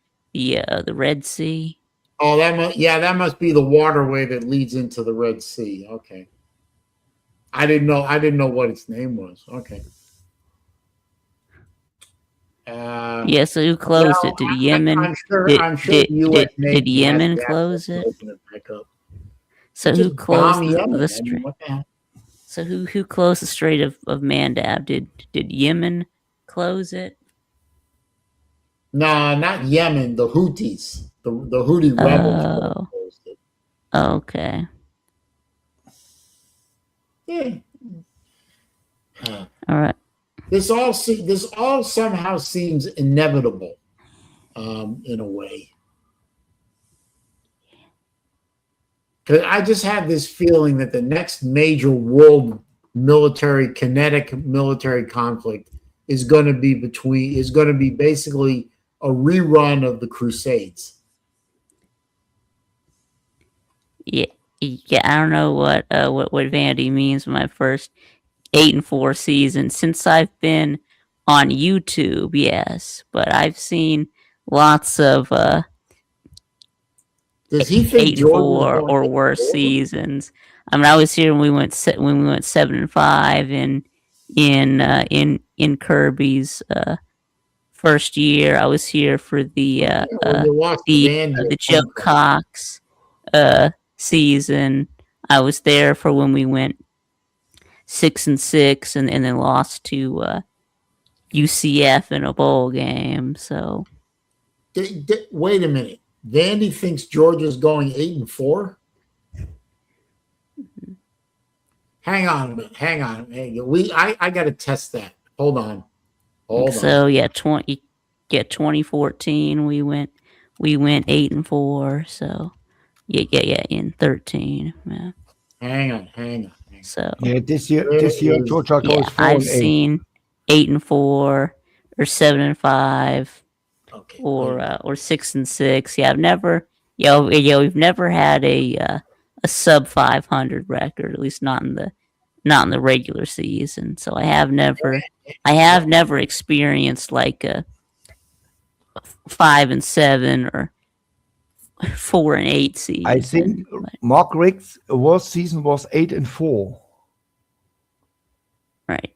Red Sea? Oh, that must be the waterway that leads into the Red Sea. Okay. I didn't know what its name was. Okay. Yeah, so who closed it? Did Yemen? I'm sure the U.S. Did Navy has Yemen the close access it? to open it back up. So who Just closed bomb Yemen. the I mean, what the hell? So who closed the Strait of Mandab? Did Yemen close it? No, not Yemen. The Houthis, the Houthi rebels closed it. Okay. Yeah. All right. This all somehow seems inevitable, in a way. Because I just have this feeling that the next major world kinetic military conflict is going to be basically a rerun of the Crusades. Yeah, I don't know what Vandy means by my first 8-4 season since I've been on YouTube. Yes, but I've seen lots of Does he think 8-4 or worse seasons. I mean, I was here when we went 7-5 in Kirby's first year. I was here for the Joe Cox season. I was there for when we went 6-6 and then lost to UCF in a bowl game. So wait a minute. Vandy thinks Georgia's going 8-4. Hang on a minute. I got to test that. Hold on. So yeah, 2014 we went 8-4. So yeah, in 13. Yeah. Hang on. So yeah, this year Georgia goes 4-8. I've seen 8-4 or 7-5. Okay. Or 6-6. Yeah, we've never had a sub 500 record, at least not in the regular season. So I have never experienced like a 5-7 or 4-8 season. I think Mark Richt's worst season was 8-4. Right.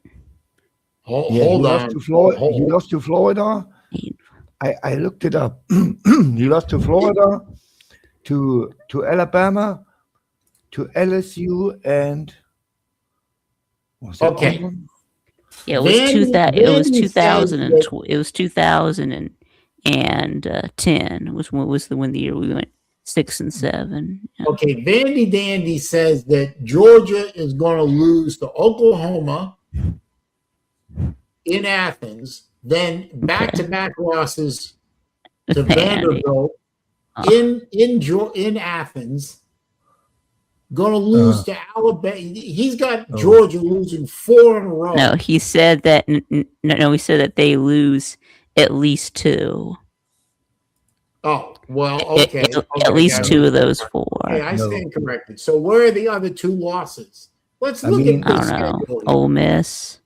Hold on. He lost to Florida. I looked it up. He lost to Florida, to Alabama, to LSU, and was it Auburn? Yeah, it was 2000. It was 2012. It was 2010. Was when the year we went 6-7. Yeah. Okay, Vandy Dandy says that Georgia is going to lose to Oklahoma in Athens. Then back-to-back losses to Vanderbilt in Athens. Going to lose to Alabama. He's got Georgia losing 4 in a row. No, he said that. No, he said that they lose at least 2. Oh well, okay. At least 2 of those 4. Okay, I stand corrected. So where are the other 2 losses? Let's look at this. I don't know. Ole Miss.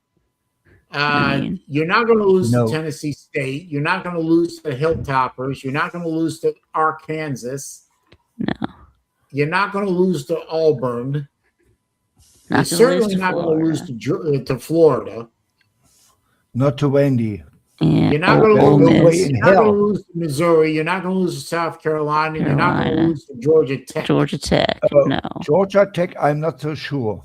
You're not going to lose to Tennessee State. You're not going to lose to the Hilltoppers. You're not going to lose to Arkansas. No. You're not going to lose to Auburn. You're certainly not going to lose to Florida. Not to Wendy. And You're not going to Ole no lose. way in You're not going hell. to lose to Missouri. You're not going to lose to South Carolina. You're not going to Carolina. lose to Georgia Tech. Georgia Tech. No. Georgia Tech, I'm not so sure.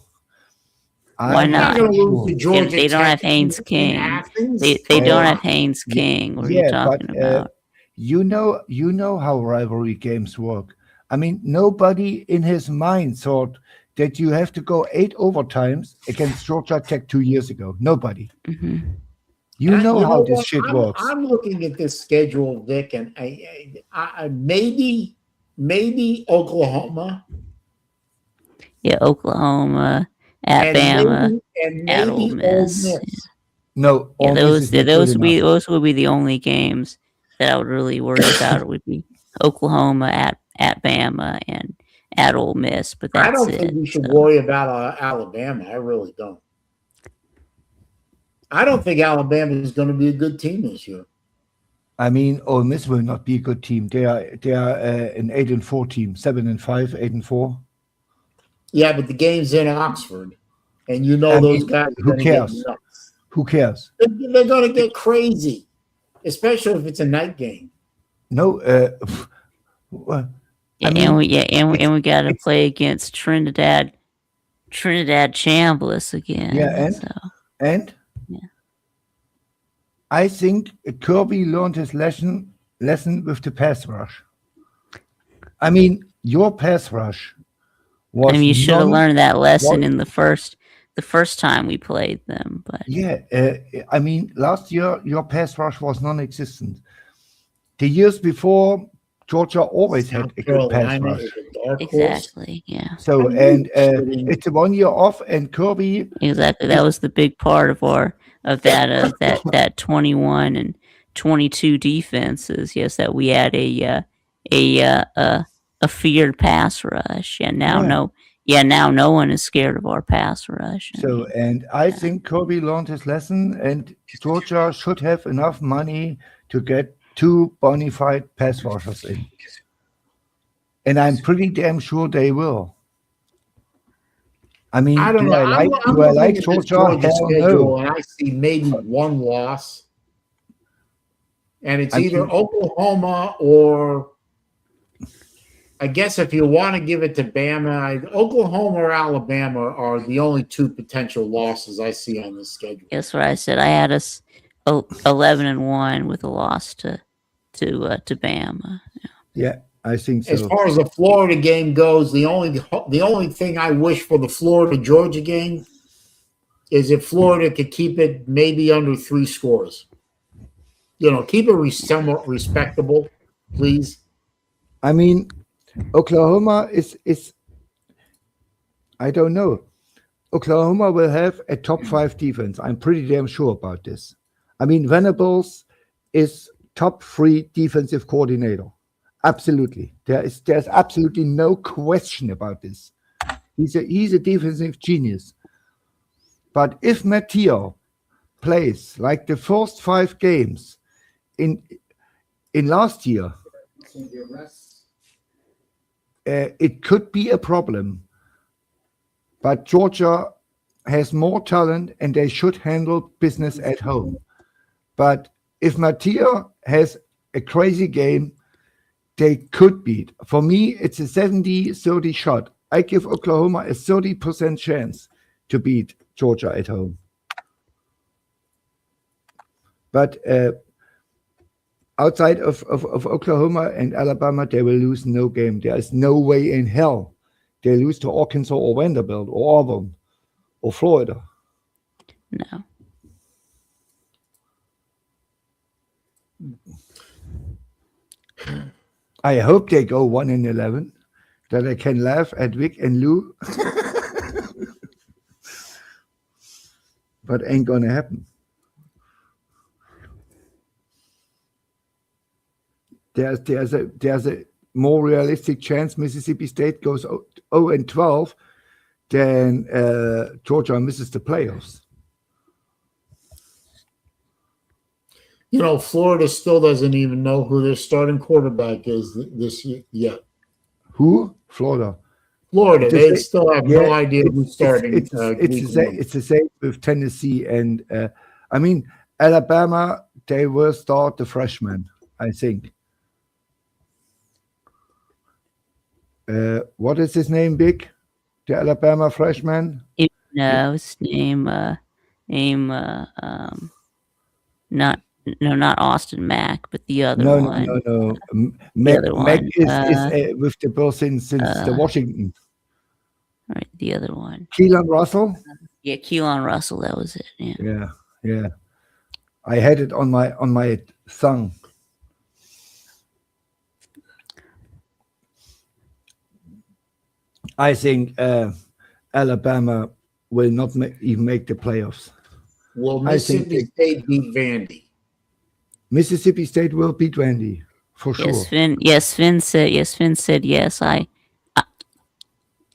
Why I'm You're not not? going to lose to Georgia They don't Tech have Haynes in King. Athens. They Come don't on. have Haynes King. What are you talking about? You know how rivalry games work. I mean, nobody in his mind thought that you have to go 8 overtimes against Georgia Tech 2 years ago. Nobody. Hmm. You know You how this what? shit works. I'm looking at this schedule, Vic, and I maybe Oklahoma. Yeah, Oklahoma, at Bama, at Ole Miss. No, Yeah, Ole Miss is not good enough. those would be the only games that I would really worry about. It would be Oklahoma at Bama and at Ole Miss, but that's I don't it. think we should worry about Alabama. I really don't. I don't think Alabama is going to be a good team this year. I mean, Ole Miss will not be a good team. They are an 8-4 team, 7-5, 8-4. Yeah, but the game's in Oxford, and you know I those mean, guys are who going to get cares? nuts. Who cares? They're going to get crazy, especially if it's a night game. No, And we got to play against Trinidad Chambliss again. Yeah, and Yeah. I think Kirby learned his lesson with the pass rush. I mean, your pass rush was. I mean, you should have learned that lesson in the first time we played them. But yeah, I mean, last year your pass rush was non-existent. The years before, Georgia always had a good pass rush. exactly, yeah. So it's a 1 year off, and Kirby. Exactly, that was the big part of that 21 and 22 defenses. Yes, that we had a feared pass rush. Now no one is scared of our pass rush. So, and I think Kirby learned his lesson, and Georgia should have enough money to get 2 bona fide pass rushers in. And I'm pretty damn sure they will. I mean, I don't do know. I like Georgia? Hell no. And I see maybe one loss, and it's either Oklahoma or, I guess if you want to give it to Bama, Oklahoma or Alabama are the only 2 potential losses I see on this schedule. That's what I said. I had us 11-1 with a loss to Bama. Yeah, I think so. As far as the Florida game goes, the only thing I wish for the Florida Georgia game is if Florida could keep it maybe under 3 scores. Keep it somewhat respectable, please. I mean, Oklahoma is I don't know. Oklahoma will have a top 5 defense. I'm pretty damn sure about this. I mean, Venables is top 3 defensive coordinator. Absolutely. There's absolutely no question about this. He's a defensive genius. But if Matteo plays like the first 5 games in last year, it could be a problem. But Georgia has more talent, and they should handle business at home. But if Matteo has a crazy game, they could beat. For me, it's a 70-30 shot. I give Oklahoma a 30% chance to beat Georgia at home. But outside of Oklahoma and Alabama, they will lose no game. There is no way in hell they lose to Arkansas or Vanderbilt or Auburn or Florida. No. I hope they go 1-11, that I can laugh at Vic and Lou. But ain't gonna happen. There's a more realistic chance Mississippi State goes 0-12 than Georgia misses the playoffs. Florida still doesn't even know who their starting quarterback is this year yet. Who? Florida. They still have no idea who's starting. It's the same with Tennessee, and I mean, Alabama, they will start the freshman, I think. What is his name, Big? The Alabama freshman? No, his not Austin Mack, but the other No. one. Mac other Mac one, is with the Bills since the Washington. Right, the other one. Keelan Russell? Yeah, Keelan Russell. That was it. Yeah. Yeah. I had it on my tongue. I think Alabama will not even make the playoffs. Will I think Mississippi State beat Vandy? Mississippi State will beat Vandy for sure. Finn said yes.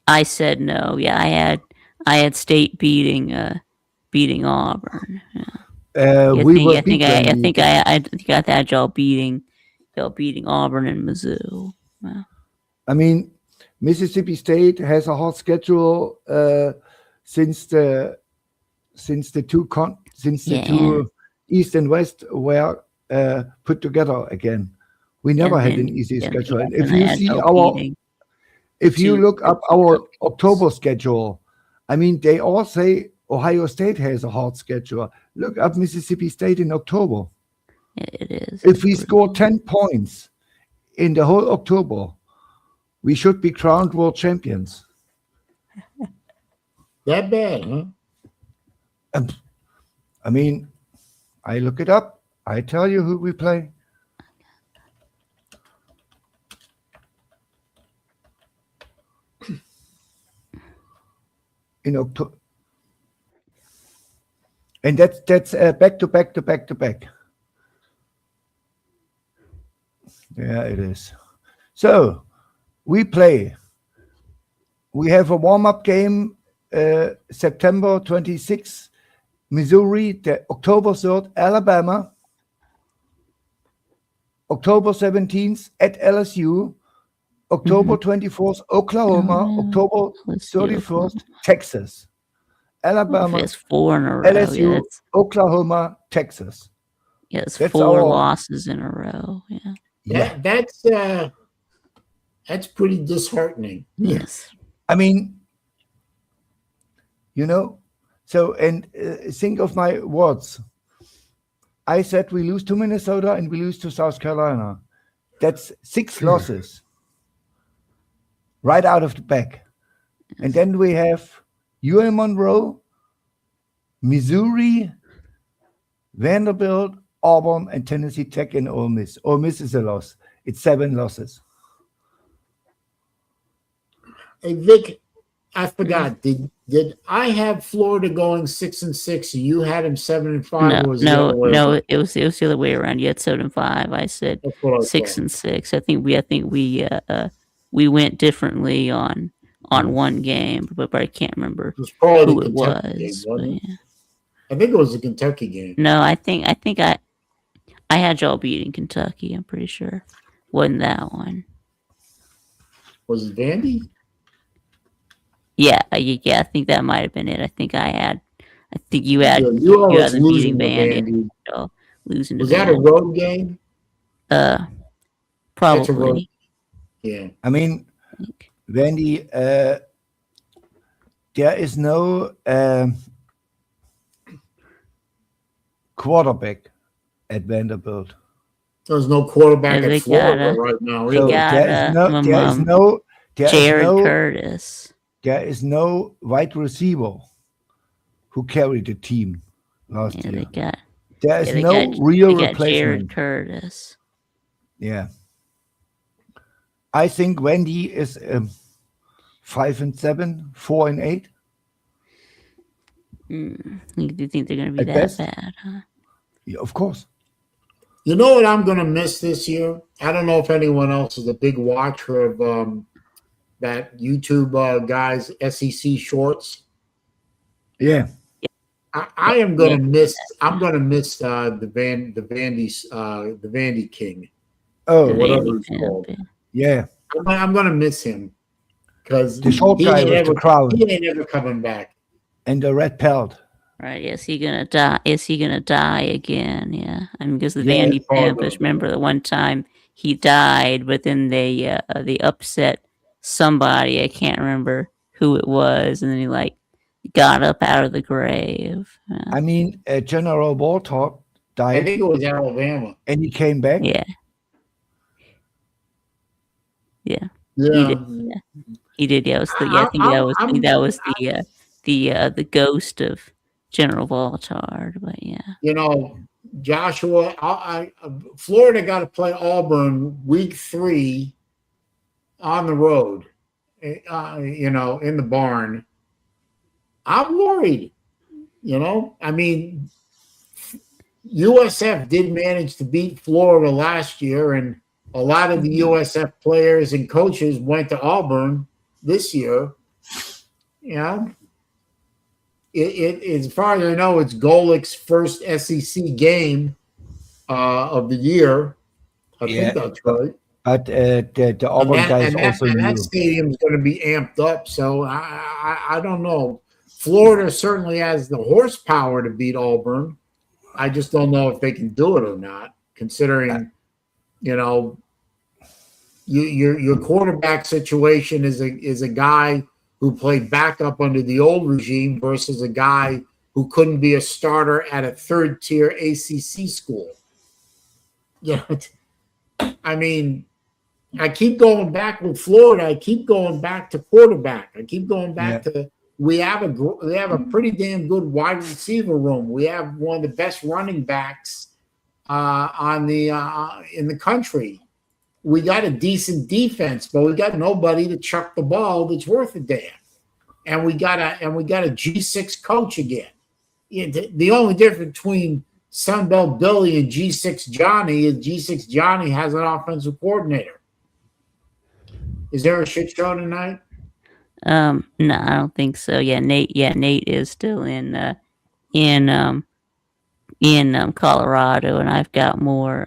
I said no. Yeah, I had State beating Auburn. Yeah. We will beat I Vandy. think I had y'all beating Auburn and Mizzou. Wow. I mean, Mississippi State has a hard schedule since the two East and West were put together again. We never had an easy schedule. And if you look up our October schedule, I mean, they all say Ohio State has a hard schedule. Look up Mississippi State in October. It is. If we score 10 points in the whole October, we should be crowned world champions. That bad, huh? I mean, I look it up. I tell you who we play. In October. And that's back to back. Yeah, it is. So we play. We have a warm-up game September 26th, Missouri, the October 3rd, Alabama, October 17th at LSU, October 24th, Oklahoma, October 31st, Texas. Alabama, It's 4 in a row. LSU, Oklahoma, Texas. Yeah, it's That's 4 our- losses in a row. Yeah. That's pretty disheartening. Yes. I mean, so, and think of my words. I said we lose to Minnesota and we lose to South Carolina. That's 6 losses right out of the back. And then we have UL Monroe, Missouri, Vanderbilt, Auburn, and Tennessee Tech and Ole Miss. Ole Miss is a loss. It's 7 losses. Hey Vic, I forgot. Did I have Florida going 6-6? You had him 7-5. Or was it the other way around? It was the other way around. You had 7-5. I said That's what I 6-6. I think we went differently on one game, but I can't remember It was probably who the it Kentucky game, was. wasn't it? But yeah. I think it was the Kentucky game. No, I think I had y'all beating Kentucky. I'm pretty sure. Wasn't that one? Was it Vandy? Yeah. I think that might have been it. I think you had Yeah, you had always them beating losing to Vandy. Losing to Was that a Vandy. road game? Probably. Yeah. I mean, I think. Vandy, there is no quarterback at Vanderbilt. There's no quarterback Yeah, they at Florida got, right now. So either. Jared Curtis. There is no wide receiver who carried the team last Yeah, year. There is no they real got replacement. Jared Curtis. Yeah. I think Vandy is 5-7, 4-8. Do you think they're going to be At that best. bad? Huh? Yeah, of course. You know what I'm going to miss this year? I don't know if anyone else is a big watcher of that YouTube guy's SEC shorts. Yeah. I am going to miss. I'm going to miss the Vandy King. Oh, whatever it's called. Yeah. I'm going to miss him because The short guy with the crown he ain't ever coming back. and the red pelt. Right? Is he gonna die? Is he gonna die again? Yeah. I mean, because of Yeah, Andy it's all Pampus. good. Remember the one time he died, but then they upset somebody. I can't remember who it was, and then he like got up out of the grave. I mean, General Warthog I died think it was Alabama. and he came back. Yeah. Yeah. He Yeah. did. Yeah. He did. Yeah. It was the. Yeah. I think that was the ghost of General Voltard. But yeah. You know, Joshua, Florida got to play Auburn week 3 on the road, you know, in the barn. I'm worried, you know. I mean, USF did manage to beat Florida last year, and a lot of the USF players and coaches went to Auburn this year. You know, as far as I know, it's Golick's first SEC game of the year. I think that's right. But the Auburn guy is also and new. that stadium's going to be amped up. So I don't know. Florida certainly has the horsepower to beat Auburn. I just don't know if they can do it or not, considering, you know, your quarterback situation is a guy who played backup under the old regime versus a guy who couldn't be a starter at a third-tier ACC school. Yeah, I mean, I keep going back with Florida. I keep going back to quarterback. I keep going back to we have a pretty damn good wide receiver room. We have one of the best running backs in the country. We got a decent defense, but we got nobody to chuck the ball that's worth a damn. And we got a G6 coach again. The only difference between Sunbelt Billy and G6 Johnny is G6 Johnny has an offensive coordinator. Is there a shit show tonight? No, I don't think so. Yeah, Nate is still in Colorado, and I've got more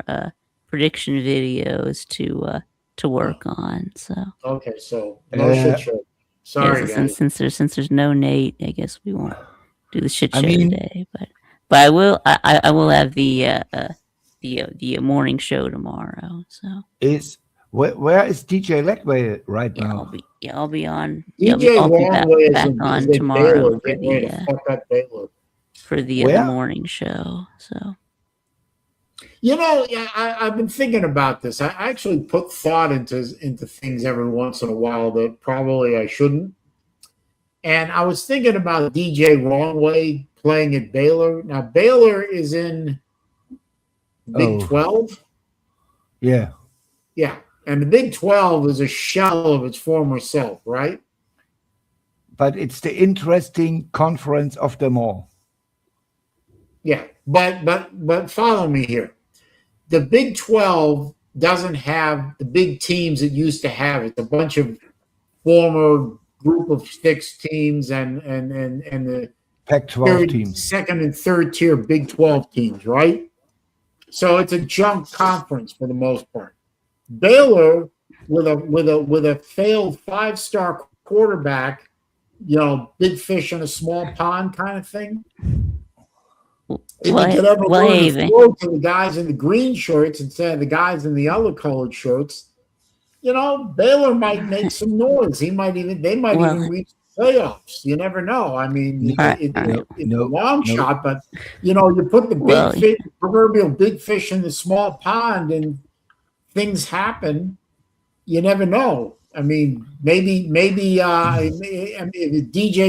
prediction videos to work on. So okay, so no shit show. Sorry, guys. Since there's no Nate, I guess we won't do the shit show today. But I will have the morning show tomorrow. So where is DJ Legway right now? I'll be on. DJ I'll be back on tomorrow for the morning show. So. You know, I've been thinking about this. I actually put thought into things every once in a while that probably I shouldn't. And I was thinking about DJ Wrongway playing at Baylor. Now, Baylor is in Big 12. Yeah. Yeah. And the Big 12 is a shell of its former self, right? But it's the interesting conference of them all. Yeah. But follow me here. The Big 12 doesn't have the big teams it used to have. It's a bunch of former group of six teams and the Pac-12 teams, second and third tier Big 12 teams, right? So it's a junk conference for the most part. Baylor with a failed 5-star quarterback, you know, big fish in a small pond kind of thing. If you could ever learn to throw to the guys in the green shirts instead of the guys in the other colored shirts, you know, Baylor might make some noise. They might even reach the playoffs. You never know. I mean, it's a long shot, but you know, you put the proverbial big fish in the small pond, and things happen. You never know. I mean, maybe DJ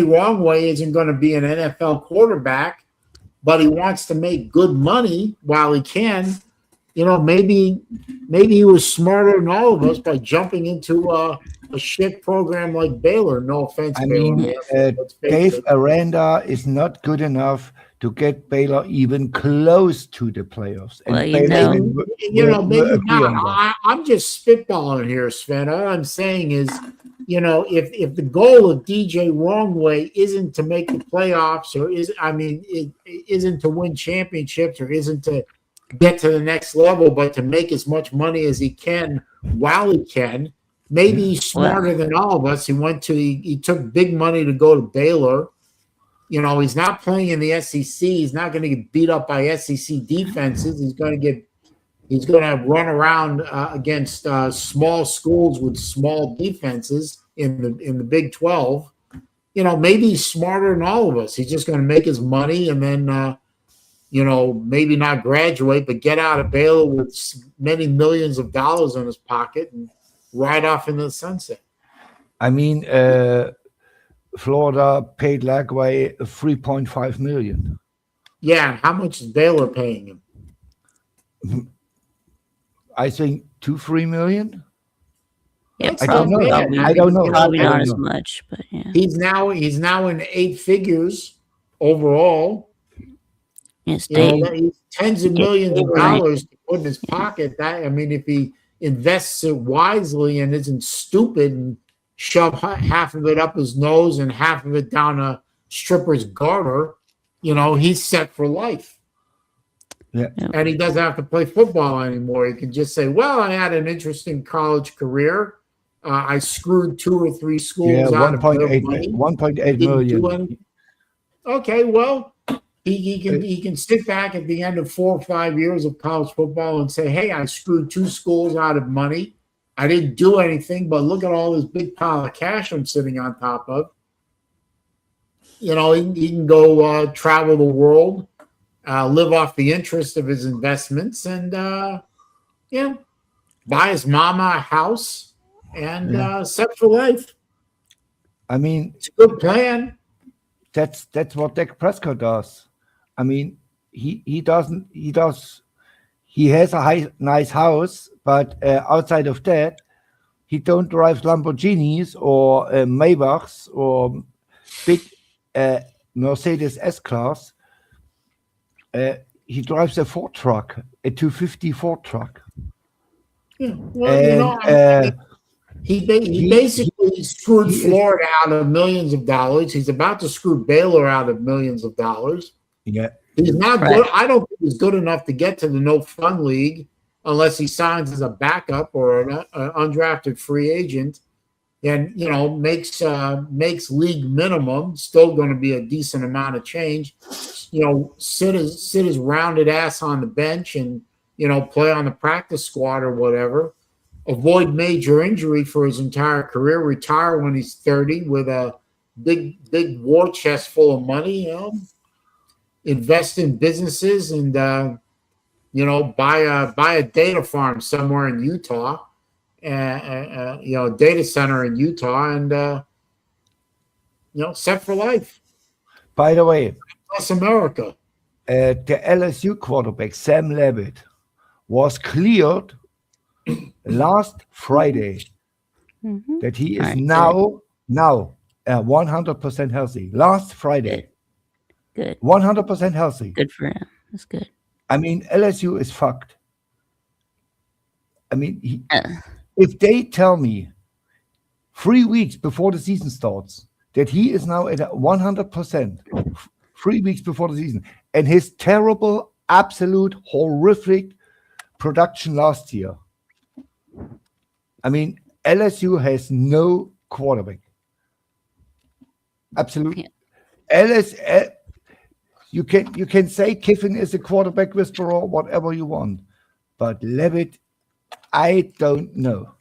Wrongway isn't going to be an NFL quarterback, but he wants to make good money while he can. You know, maybe he was smarter than all of us by jumping into a shit program like Baylor. No offense, I Baylor. mean, Dave Aranda is not good enough to get Baylor even close to the playoffs. And maybe not. I'm just spitballing here, Sven. All I'm saying is, you know, if the goal of DJ Wrongway isn't to make the playoffs, isn't to win championships, or isn't to get to the next level, but to make as much money as he can while he can, maybe he's smarter than all of us. He took big money to go to Baylor. he's not playing in the SEC. He's not going to get beat up by SEC defenses. He's going to run around against small schools with small defenses in the Big 12. Maybe he's smarter than all of us. He's just going to make his money and then, maybe not graduate, but get out of Baylor with many millions of dollars in his pocket and ride off into the sunset. I mean, Florida paid Lagway $3.5 million. Yeah, how much is Baylor paying him? I think 2-3 million. Yeah, I don't know. I don't know. Probably I don't not as know. much, but yeah. He's now in 8 figures overall. Yes, He's tens of millions of dollars to put in his pocket. If he invests it wisely and isn't stupid and shove half of it up his nose and half of it down a stripper's garter, he's set for life. Yeah. And he doesn't have to play football anymore. He can just say, well, I had an interesting college career. I screwed 2 or 3 schools out of their money. 1.8 million. Okay, well, he can sit back at the end of 4 or 5 years of college football and say, hey, I screwed 2 schools out of money. I didn't do anything, but look at all this big pile of cash I'm sitting on top of. He can go travel the world, live off the interest of his investments, and buy his mama a house and set for life. I mean, it's a good plan. That's what Dak Prescott does. I mean, he has a nice house, but outside of that, he don't drive Lamborghinis or Maybachs or big Mercedes S-Class. He drives a Ford truck, a 250 Ford truck. Yeah, well, he basically screwed Florida out of millions of dollars. He's about to screw Baylor out of millions of dollars. Yeah. He's not good. I don't think he's good enough to get to the no fun league unless he signs as a backup or an undrafted free agent, and makes league minimum. Still going to be a decent amount of change. Sit his rounded ass on the bench and play on the practice squad or whatever. Avoid major injury for his entire career. Retire when he's 30 with a big war chest full of money. Invest in businesses and buy a data farm somewhere in Utah, a data center in Utah, and set for life. By the way, bless America. The LSU quarterback Sam Levitt was cleared last Friday that he is now 100% healthy. Last Friday. Good. 100% healthy. Good for him. That's good. I mean, LSU is fucked. I mean, if they tell me 3 weeks before the season starts that he is now at 100%, 3 weeks before the season, and his terrible, absolute, horrific production last year, I mean, LSU has no quarterback. Absolutely. Yeah. You can say Kiffin is a quarterback whisperer, whatever you want, but Levitt, I don't know.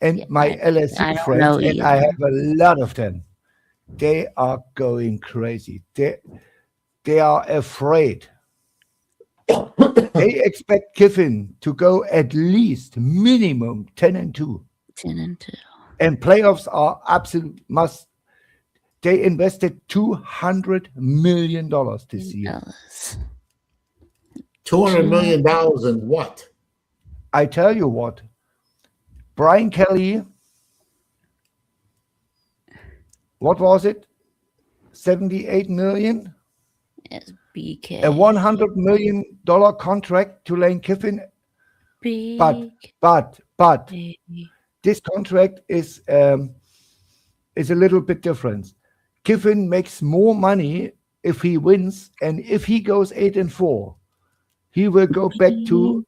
And my LSU friends, and I have a lot of them, they are going crazy. They are afraid. They expect Kiffin to go at least minimum 10-2. 10-2. And playoffs are absolute must. They invested $200 million this year. $200 million in what? I tell you what. Brian Kelly, what was it? 78 million? Yes, BK. A $100 million contract to Lane Kiffin. But this contract is a little bit different. Kiffin makes more money if he wins, and if he goes 8-4, he will go back to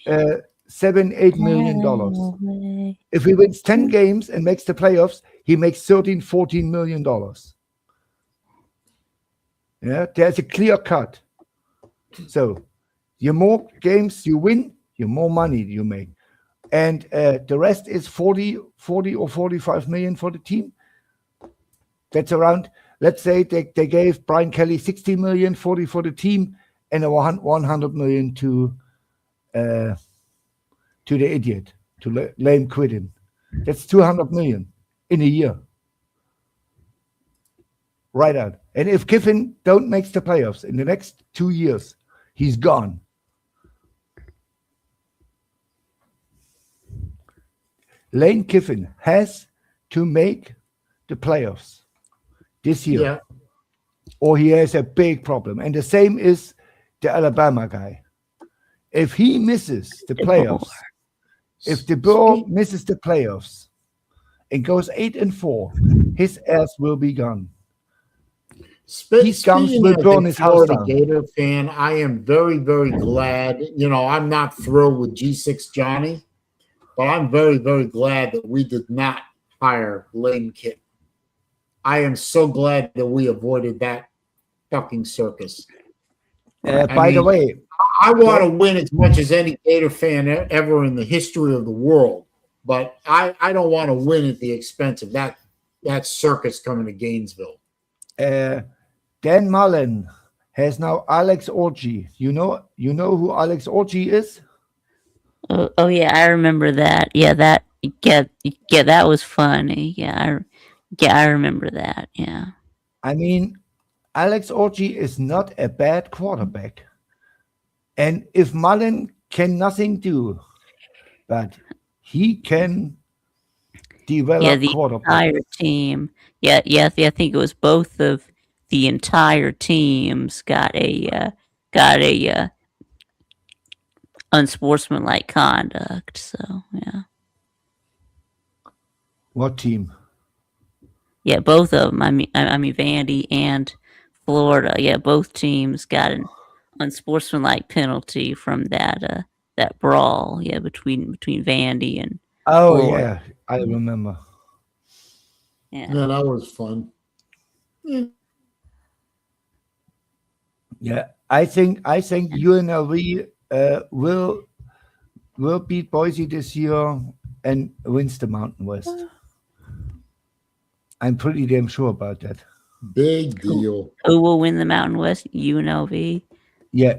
$7-8 million. If he wins 10 games and makes the playoffs, he makes $13-14 million. Yeah, there's a clear cut. So, the more games you win, the more money you make. And the rest is 40 or 45 million for the team. That's around, let's say they gave Brian Kelly 60 million, 40 for the team, and 100 million to the idiot, to Lane Quidden. That's 200 million in a year. Right out. And if Kiffin don't make the playoffs in the next 2 years, he's gone. Lane Kiffin has to make the playoffs this year, Yeah. or he has a big problem. And the same is the Alabama guy. If he misses the playoffs, if the Burrow misses the playoffs and goes 8-4, his ass will be gone. These gums Speaking will as burn a his house Florida down. Gator fan, I am very, very glad. You know, I'm not thrilled with G6 Johnny, but I'm very, very glad that we did not hire Lane Kiffin. I am so glad that we avoided that fucking circus. By the way, I want to win as much as any Gator fan ever in the history of the world, but I don't want to win at the expense of that circus coming to Gainesville. Dan Mullen has now Alex Orji. You know who Alex Orji is? Oh yeah, I remember that. Yeah, that was funny. Yeah, I remember that. Yeah. I mean, Alex Orji is not a bad quarterback. And if Mullen can nothing do, but he can develop the quarterback. entire team. Yeah, I think it was both of the entire teams got a unsportsmanlike conduct. So yeah. What team? Yeah, both of them. I mean, Vandy and Florida. Yeah, both teams got an unsportsmanlike penalty from that brawl. Yeah, between Vandy and Florida. Yeah, I remember. Yeah, that was fun. Yeah, I think UNLV will beat Boise this year and wins the Mountain West. I'm pretty damn sure about that. Big deal. Who will win the Mountain West? UNLV. Yeah,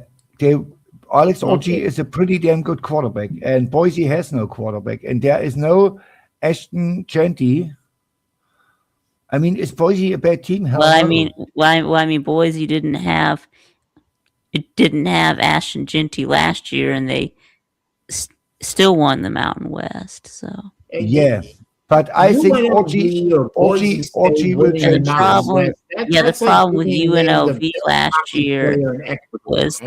Alex Orji is a pretty damn good quarterback, and Boise has no quarterback, and there is no Ashton Genty. I mean, is Boise a bad team? Hell Well, no. I mean, Boise didn't have Ashton Genty last year, and they still won the Mountain West. So yeah, but I think Orji will change. The problem with UNLV last year was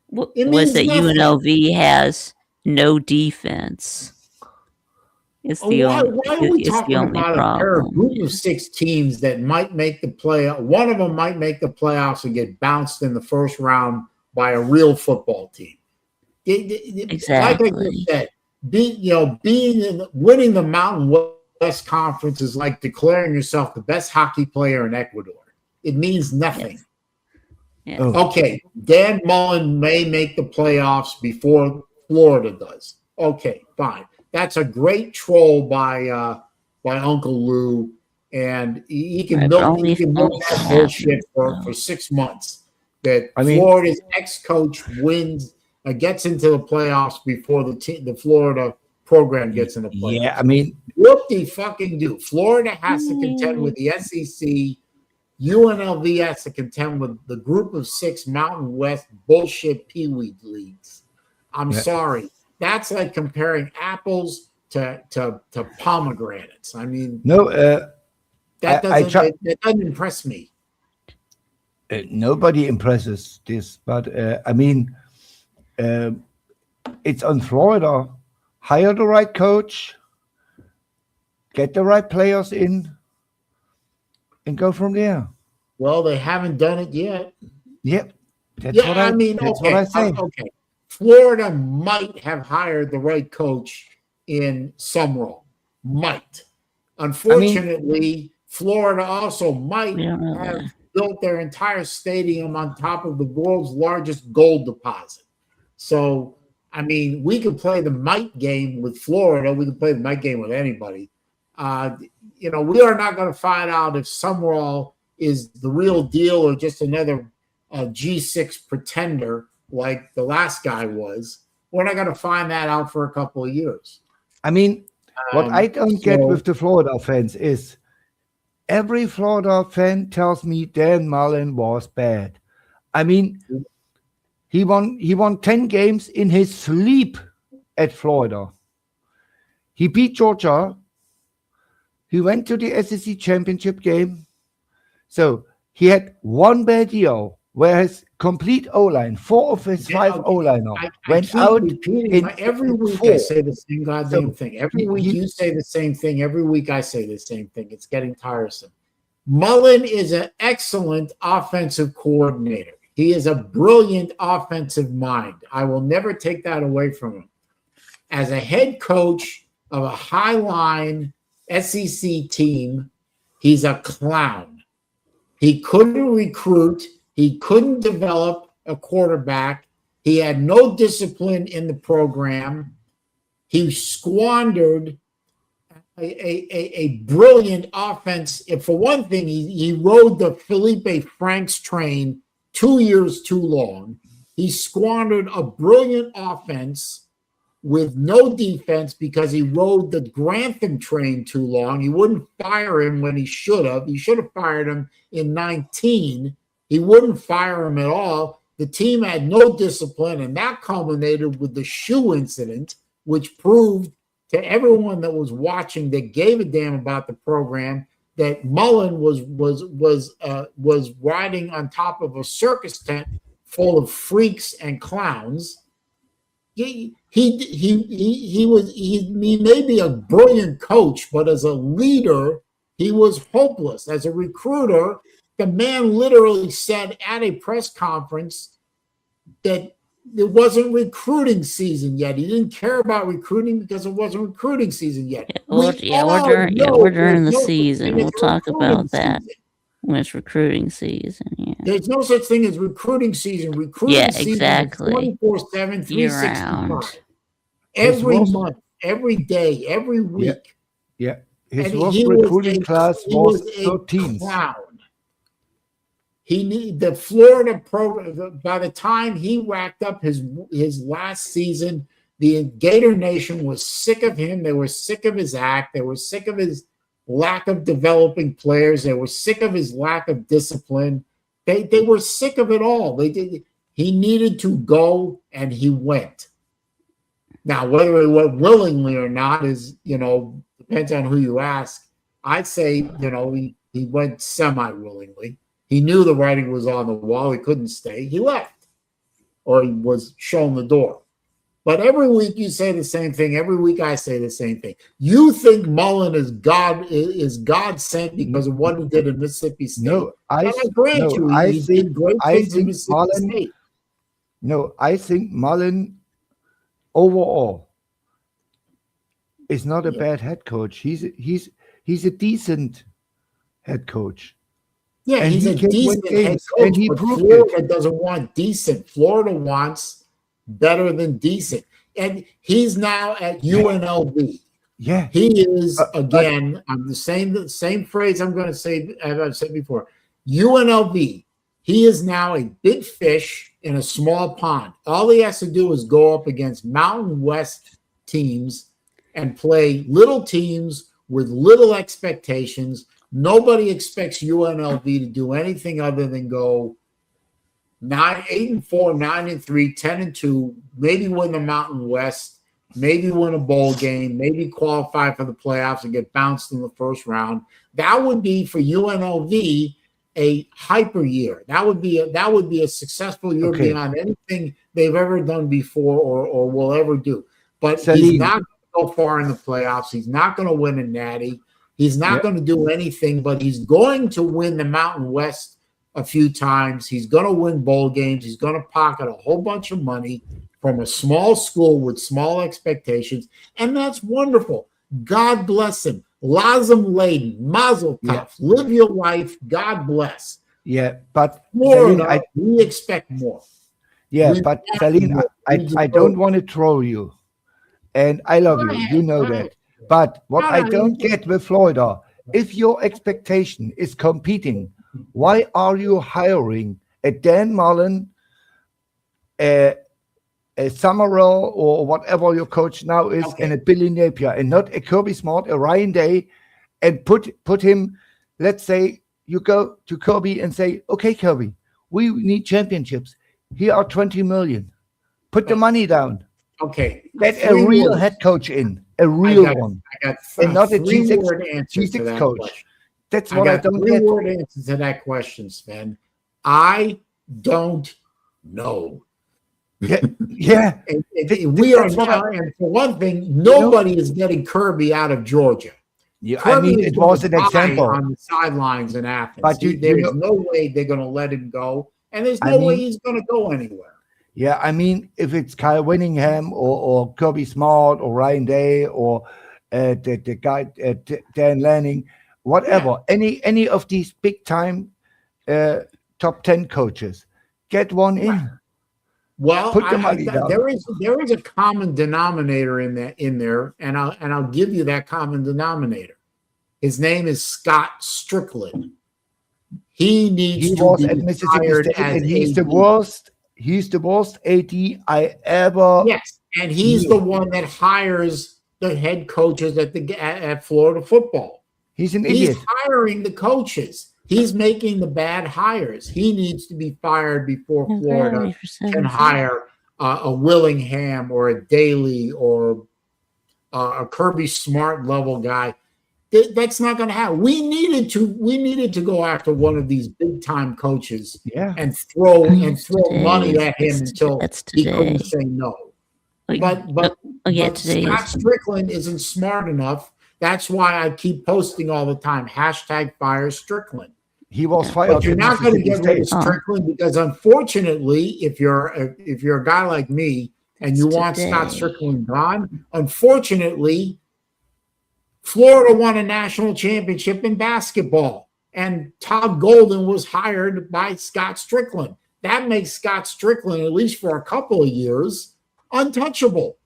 UNLV has no defense. Why are we talking about a group of 6 teams that might make the playoff? One of them might make the playoffs and get bounced in the first round by a real football team. Exactly. Like I just said, winning the Mountain West Conference is like declaring yourself the best hockey player in Ecuador. It means nothing. Yes. Oh. Okay, Dan Mullen may make the playoffs before Florida does. Okay, fine. That's a great troll by Uncle Lou, and he can milk that bullshit for 6 months. Florida's ex-coach gets into the playoffs before the Florida program gets in the playoffs. Yeah, I mean, what do fucking do? Florida has to contend with the SEC. UNLV has to contend with the group of 6 Mountain West bullshit peewee leagues. I'm sorry. That's like comparing apples to pomegranates. I mean, no, that doesn't impress me. Nobody impresses this, but I mean, it's on Florida. Hire the right coach, get the right players in, and go from there. Well, they haven't done it yet. Yep. That's what I say. Okay. Florida might have hired the right coach in Summerall. Might. Unfortunately, Florida also might We don't know have that. built their entire stadium on top of the world's largest gold deposit. So, I mean, we could play the might game with Florida. We could play the might game with anybody. We are not going to find out if Summerall is the real deal or just another G6 pretender like the last guy was. We're not going to find that out for a couple of years. I mean, what I don't get with the Florida fans is every Florida fan tells me Dan Mullen was bad. I mean, he won 10 games in his sleep at Florida. He beat Georgia. He went to the SEC championship game. So he had one bad year where his complete O-line, 4 of his 5 O-liner went out in every week. 4. I say the same goddamn thing. Every week you say the same thing. Every week I say the same thing. It's getting tiresome. Mullen is an excellent offensive coordinator. He is a brilliant offensive mind. I will never take that away from him. As a head coach of a high-line SEC team, he's a clown. He couldn't recruit. He couldn't develop a quarterback. He had no discipline in the program. He squandered a brilliant offense. And for one thing, he rode the Felipe Franks train 2 years too long. He squandered a brilliant offense with no defense because he rode the Grantham train too long. He wouldn't fire him when he should have. He should have fired him in 19. He wouldn't fire him at all. The team had no discipline, and that culminated with the shoe incident, which proved to everyone that was watching that gave a damn about the program that Mullen was riding on top of a circus tent full of freaks and clowns. He may be a brilliant coach, but as a leader, he was hopeless. As a recruiter, the man literally said at a press conference that it wasn't recruiting season yet. He didn't care about recruiting because it wasn't recruiting season yet. We're during the season. We'll talk about that when it's recruiting season. Yeah. There's no such thing as recruiting season. Recruiting season exactly. is 24/7, 365. Year-round. Every month, every day, every week. Yeah. His worst recruiting class was 13. Clown. He need the Florida program. By the time he racked up his last season, the Gator Nation was sick of him. They were sick of his act. They were sick of his lack of developing players. They were sick of his lack of discipline. They were sick of it all. He needed to go, and he went. Now, whether he went willingly or not is, depends on who you ask. I'd say, he went semi-willingly. He knew the writing was on the wall. He couldn't stay. He left, or he was shown the door. But every week you say the same thing. Every week I say the same thing. You think Mullen is God sent because of what he did in Mississippi State? No, I think Mullen overall is not a bad head coach. He's a decent head coach. Yeah, and he's a decent head coach, and but Florida doesn't want decent. Florida wants better than decent. And he's now at UNLV. Yeah. He is, again, I'm the same phrase I'm going to say, as I've said before. UNLV, he is now a big fish in a small pond. All he has to do is go up against Mountain West teams and play little teams with little expectations. Nobody expects UNLV to do anything other than go 8-4, 9-3, 10-2, maybe win the Mountain West, maybe win a bowl game, maybe qualify for the playoffs and get bounced in the first round. That would be for UNLV a hyper year. That would be a successful year beyond anything they've ever done before or will ever do. But he's not going to go far in the playoffs. He's not going to win a natty. He's not going to do anything, but he's going to win the Mountain West a few times. He's going to win bowl games. He's going to pocket a whole bunch of money from a small school with small expectations, and that's wonderful. God bless him. Lazim Laden, Mazel Tov. Yeah. Live your life. God bless. Yeah, but Florida, Saleen, we expect more. yeah, We but want Saleen, more. We I deserve don't want to troll you, and I love you. You know that. But what I don't get with Florida, if your expectation is competing, why are you hiring a Dan Mullen, a Summerall, or whatever your coach now is, Okay. and a Billy Napier, and not a Kirby Smart, a Ryan Day, and put him, let's say you go to Kirby and say, okay, Kirby, we need championships. Here are 20 million. Put the money down. Okay. Get a Three real words. head coach in, a real one, I got and not a three-word answer to G6 that coach. question. That's what I got don't get. Three-word answer to that question, Sven. I don't know. Yeah. We are now, and for one thing, nobody is getting Kirby out of Georgia. Yeah, Kirby I mean, is it gonna was an die example. on the sidelines in Athens. But There's no way they're going to let him go, and there's no way he's going to go anywhere. Yeah, I mean, if it's Kyle Winningham or Kirby Smart or Ryan Day or the guy Dan Lanning, whatever, any of these big time top 10 coaches, get one in. Well, put the money down. there is a common denominator in there, and I'll give you that common denominator. His name is Scott Strickland. He needs to be at Mississippi fired State, as and he's AD. the worst. He's the worst AD I ever. Yes, and he's the one that hires the head coaches at Florida football. He's an idiot. He's hiring the coaches. He's making the bad hires. He needs to be fired before Florida can hire a Willingham or a Daly or a Kirby Smart level guy. That's not going to happen. We needed to go after one of these big time coaches, and throw money at him until he couldn't say no. But Scott Strickland isn't smart enough. That's why I keep posting all the time. #fire Strickland. He was fired. But you're not going to get rid of Strickland because, unfortunately, if you're a guy like me and you want Scott Strickland gone, unfortunately, Florida won a national championship in basketball, and Todd Golden was hired by Scott Strickland. That makes Scott Strickland, at least for a couple of years, untouchable.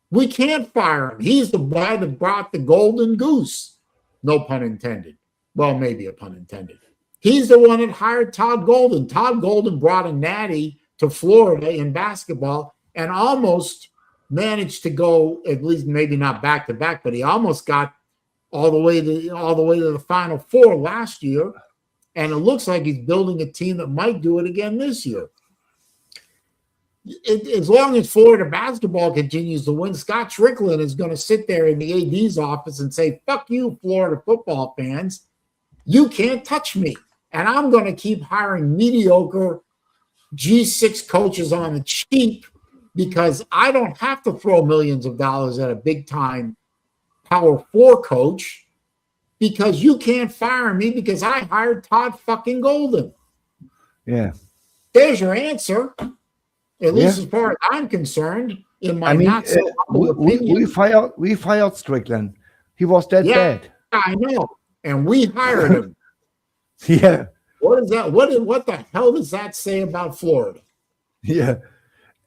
We can't fire him. He's the guy that brought the golden goose. No pun intended. Well, maybe a pun intended. He's the one that hired Todd Golden. Todd Golden brought a natty to Florida in basketball and almost managed to go, at least maybe not back to back, but he almost got all the way to the Final Four last year. And it looks like he's building a team that might do it again this year. As long as Florida basketball continues to win, Scott Strickland is going to sit there in the AD's office and say, fuck you, Florida football fans. You can't touch me. And I'm going to keep hiring mediocre G6 coaches on the cheap because I don't have to throw millions of dollars at a big-time Power 4 coach because you can't fire me because I hired Todd fucking Golden. Yeah. There's your answer. At least as far as I'm concerned, in my we fired Strickland. He was that bad. I know, and we hired him. Yeah. What is that? What the hell does that say about Florida? Yeah.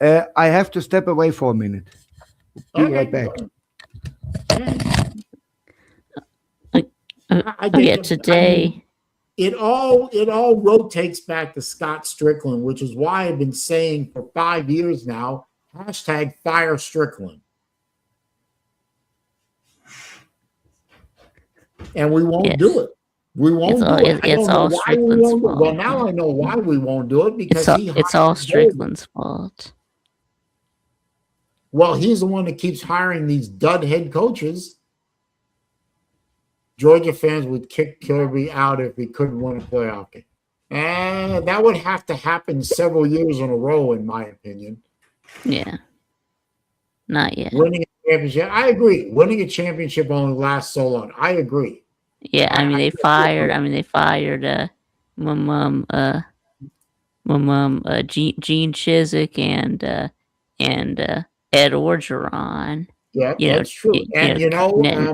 I have to step away for a minute. Be right back. Today. It all rotates back to Scott Strickland, which is why I've been saying for 5 years now, #fire Strickland. And we won't do it. We won't do it. It's all Strickland's fault. Well, now I know why we won't do it because it's all Strickland's fault. Well, he's the one that keeps hiring these dud head coaches. Georgia fans would kick Kirby out if he couldn't win a playoff game. And that would have to happen several years in a row, in my opinion. Yeah. Not yet. Winning a championship, I agree. Winning a championship only lasts so long. I agree. Yeah, they fired Gene Chizik and Ed Orgeron. Yeah, you know, that's true. And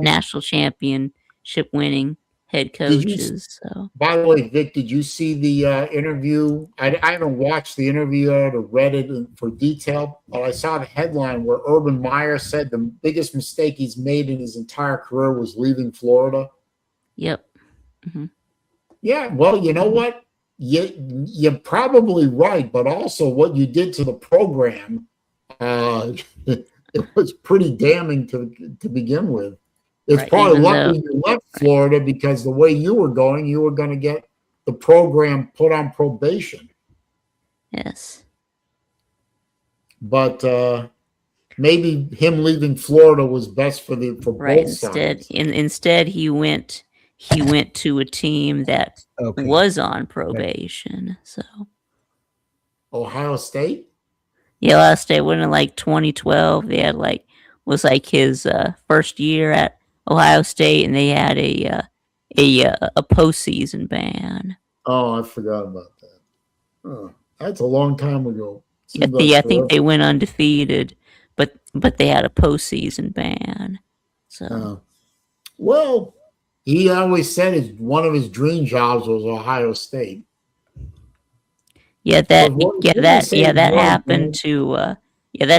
national championship winning head did you? coaches. So By the way, Vic, did you see the interview? I haven't watched the interview yet or read it for detail, but I saw the headline where Urban Meyer said the biggest mistake he's made in his entire career was leaving Florida. yep. Yeah, well, you know what? You're probably right, but also what you did to the program, it was pretty damning to begin with. It's Right, probably even lucky though- you left Florida because the way you were going to get the program put on probation. Yes. But maybe him leaving Florida was best for Right. both sides. Instead, he went to a team that Okay. was on probation. So Ohio State? yeah, last day went in like 2012. They had was his first year at Ohio State, and they had a postseason ban. Oh, I forgot about that. Oh, that's a long time ago. Yeah, Seems like I think they forever. went undefeated, but they had a postseason ban. So Well, he always said one of his dream jobs was Ohio State. that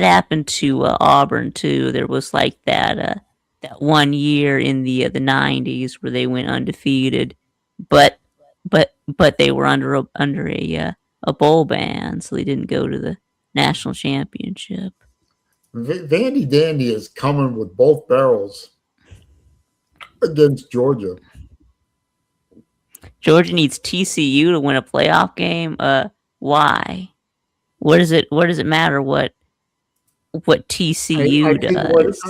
happened to Auburn too. There was that one year in the 90s where they went undefeated, but they were under a bowl ban, so they didn't go to the national championship. Vandy Dandy is coming with both barrels against Georgia. Georgia needs TCU to win a playoff game. Why? What does it matter what TCU does?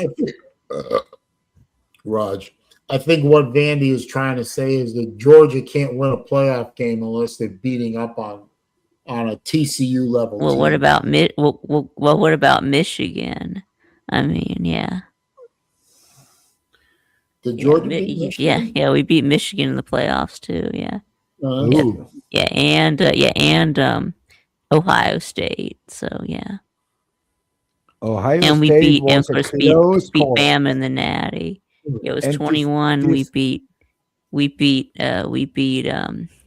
Raj, I think what Vandy is trying to say is that Georgia can't win a playoff game unless they're beating up on a TCU level. Well, team. what about Michigan? I mean, yeah. Did Georgia beat Michigan? Yeah, we beat Michigan in the playoffs too. Yeah, Ooh. and Ohio State. So yeah, Ohio and we State beat was of a course beat close call. Bama in the Natty. It was And 21. this- We beat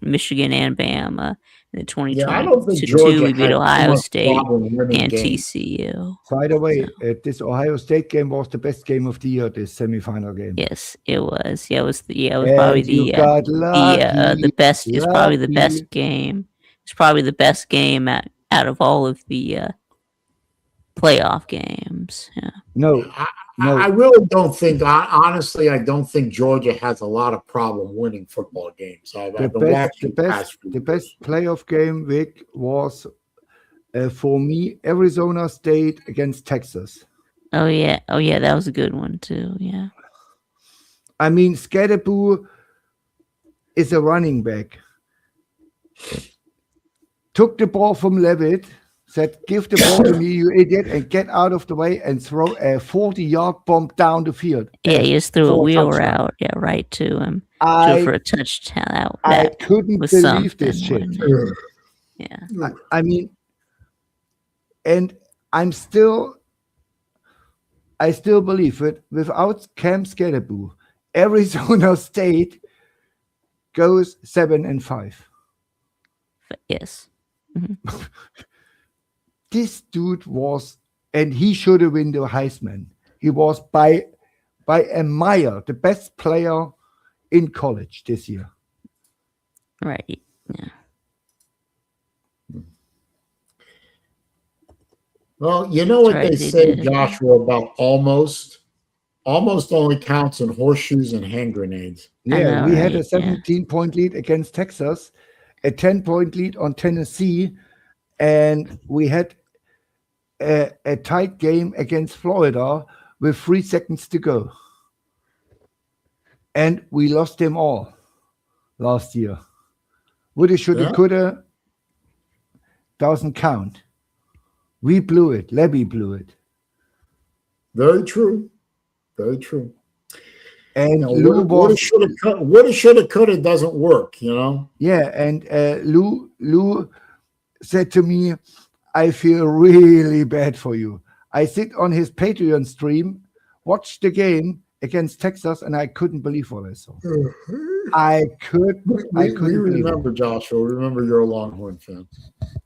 Michigan and Bama. In the 2022, Yeah, I don't think Georgia we beat had Ohio too much State problem winning and games. TCU. By the way, this Ohio State game was the best game of the year, this semifinal game. Yes, it was. Yeah, it was. It was And probably you got lucky, the best. It's probably the lucky. best game. It's probably the best game out of all of the playoff games. Yeah. No, I really don't think. Honestly, I don't think Georgia has a lot of problem winning football games. I've been watching the best playoff game, Vic, was for me Arizona State against Texas. Oh yeah, that was a good one too. Yeah. I mean, Scadaboo is a running back. Took the ball from Levitt, said, "Give the ball to me, you idiot, and get out of the way and throw a 40-yard bomb down the field." Yeah, he just threw a For wheel touchdown. route. Yeah, right to him. I For a touchdown. I couldn't was believe this something, shit. wasn't it? Yeah. I mean, and I still believe it. Without Cam Scadaboo, Arizona State goes 7-5. Yes. This dude was, and he should have won the Heisman. He was by a mile the best player in college this year. Right. Yeah. Well, you know what That's right, they they say, did. Joshua, about almost. Almost only counts in horseshoes and hand grenades. I Yeah, know, we had a right? Yeah. 17-point lead against Texas, a 10-point lead on Tennessee, and we had a tight game against Florida with 3 seconds to go. And we lost them all last year. Woulda, shoulda, Yeah. coulda doesn't count. We blew it. Levy blew it. Very true. Very true. And You know, Lou woulda, was, shoulda, coulda doesn't work, you know? yeah, and Lou said to me, "I feel really bad for you." I sit on his Patreon stream watched the game against Texas, and I couldn't believe what I saw. I couldn't We believe it. remember, Joshua. Remember, you're a Longhorn fan.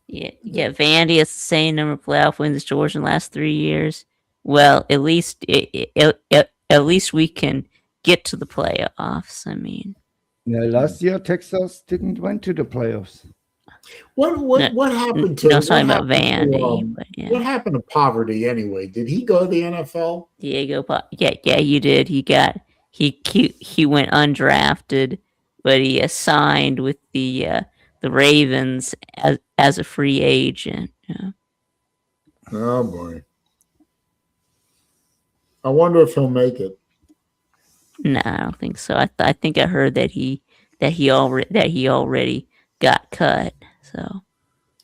Yeah. Vandy has the same number of playoff wins as Georgia in the last 3 years. Well, at least at least we can get to the playoffs. I mean, Last year Texas didn't went to the playoffs. What happened to? no, I'm talking what about happened to, Vandy. But yeah, What happened to Poverty anyway? Did he go to the NFL? Yeah, you did. He went undrafted, but he signed with the Ravens as a free agent. Yeah. Oh boy. I wonder if he'll make it. No, I don't think so. I think I heard that he already got cut. So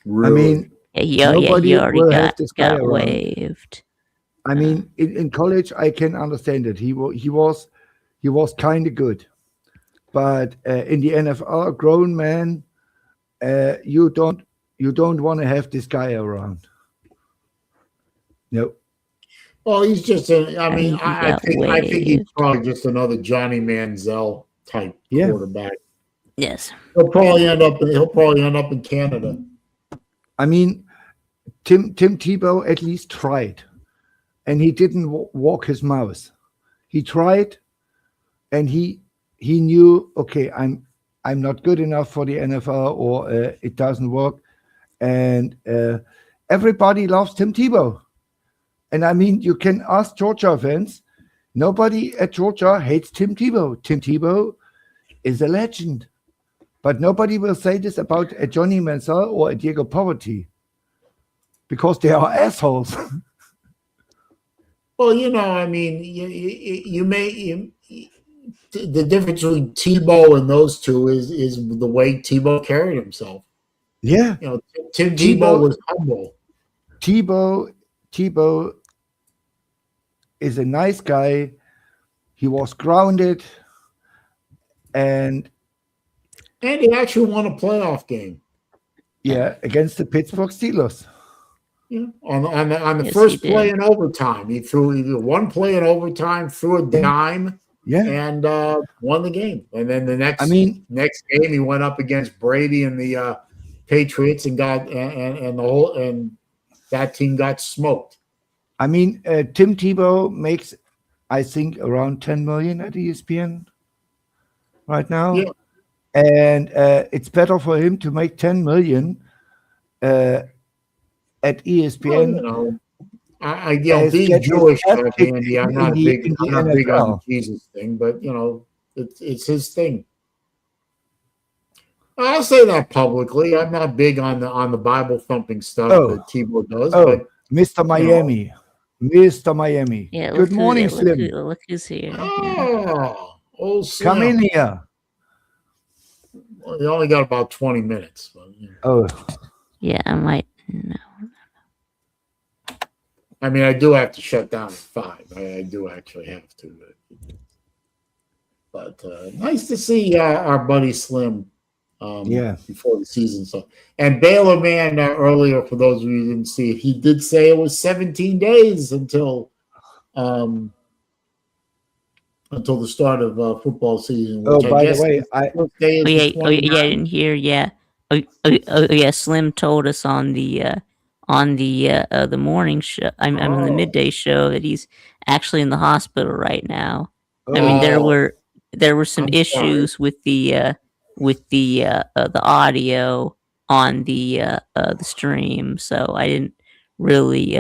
Really? I mean, he nobody already will have this guy got around. waived. I mean, in college, I can understand it. He was kind of good, but in the NFL, a grown man, you don't want to have this guy around. No. Well, he's just. I mean, He I got think he's waived. probably just another Johnny Manziel type Yeah. quarterback. Yes. He'll probably end up in Canada. I mean, Tim Tebow at least tried, and he didn't walk his mouth. He tried, and he knew, okay, I'm not good enough for the NFL, or it doesn't work, and everybody loves Tim Tebow. And I mean, you can ask Georgia fans. Nobody at Georgia hates Tim Tebow. Tim Tebow is a legend. But nobody will say this about a Johnny Manziel or a Diego Poverty, because they are assholes. Well, I mean, the difference between Tebow and those two is the way Tebow carried himself. Yeah. Tim Tebow was humble. Tebow is a nice guy. He was grounded, and he actually won a playoff game. Yeah, against the Pittsburgh Steelers. Yeah, on the Yes, first he play did. in overtime, he threw either one play in overtime, threw a dime, Yeah. and won the game. And then the next game, he went up against Brady and the Patriots and got and that team got smoked. I mean, Tim Tebow makes, I think, around 10 million at ESPN right now. Yeah. And it's better for him to make 10 million at ESPN. Well, being Jewish, Andy, I'm not big on the Jesus thing, but it's his thing. I'll say that publicly. I'm not big on the Bible thumping stuff that Tebow does. But Mr. Miami. Mr. Miami. Yeah, Good morning, Slim. Look who's here. Oh, old Slim. Come in here. Well, you only got about 20 minutes. But, Oh. Yeah, I might. No. I mean, I do have to shut down at 5. I do actually have to. But nice to see our buddy Slim. Before the season. So, and Baylor Man earlier, for those of you who didn't see it, he did say it was 17 days until the start of football season. Which by the way, I didn't hear. Yeah. Yeah. Slim told us on the morning show. I'm on the midday show that he's actually in the hospital right now. I mean, there were some issues with the audio on the stream, so I didn't really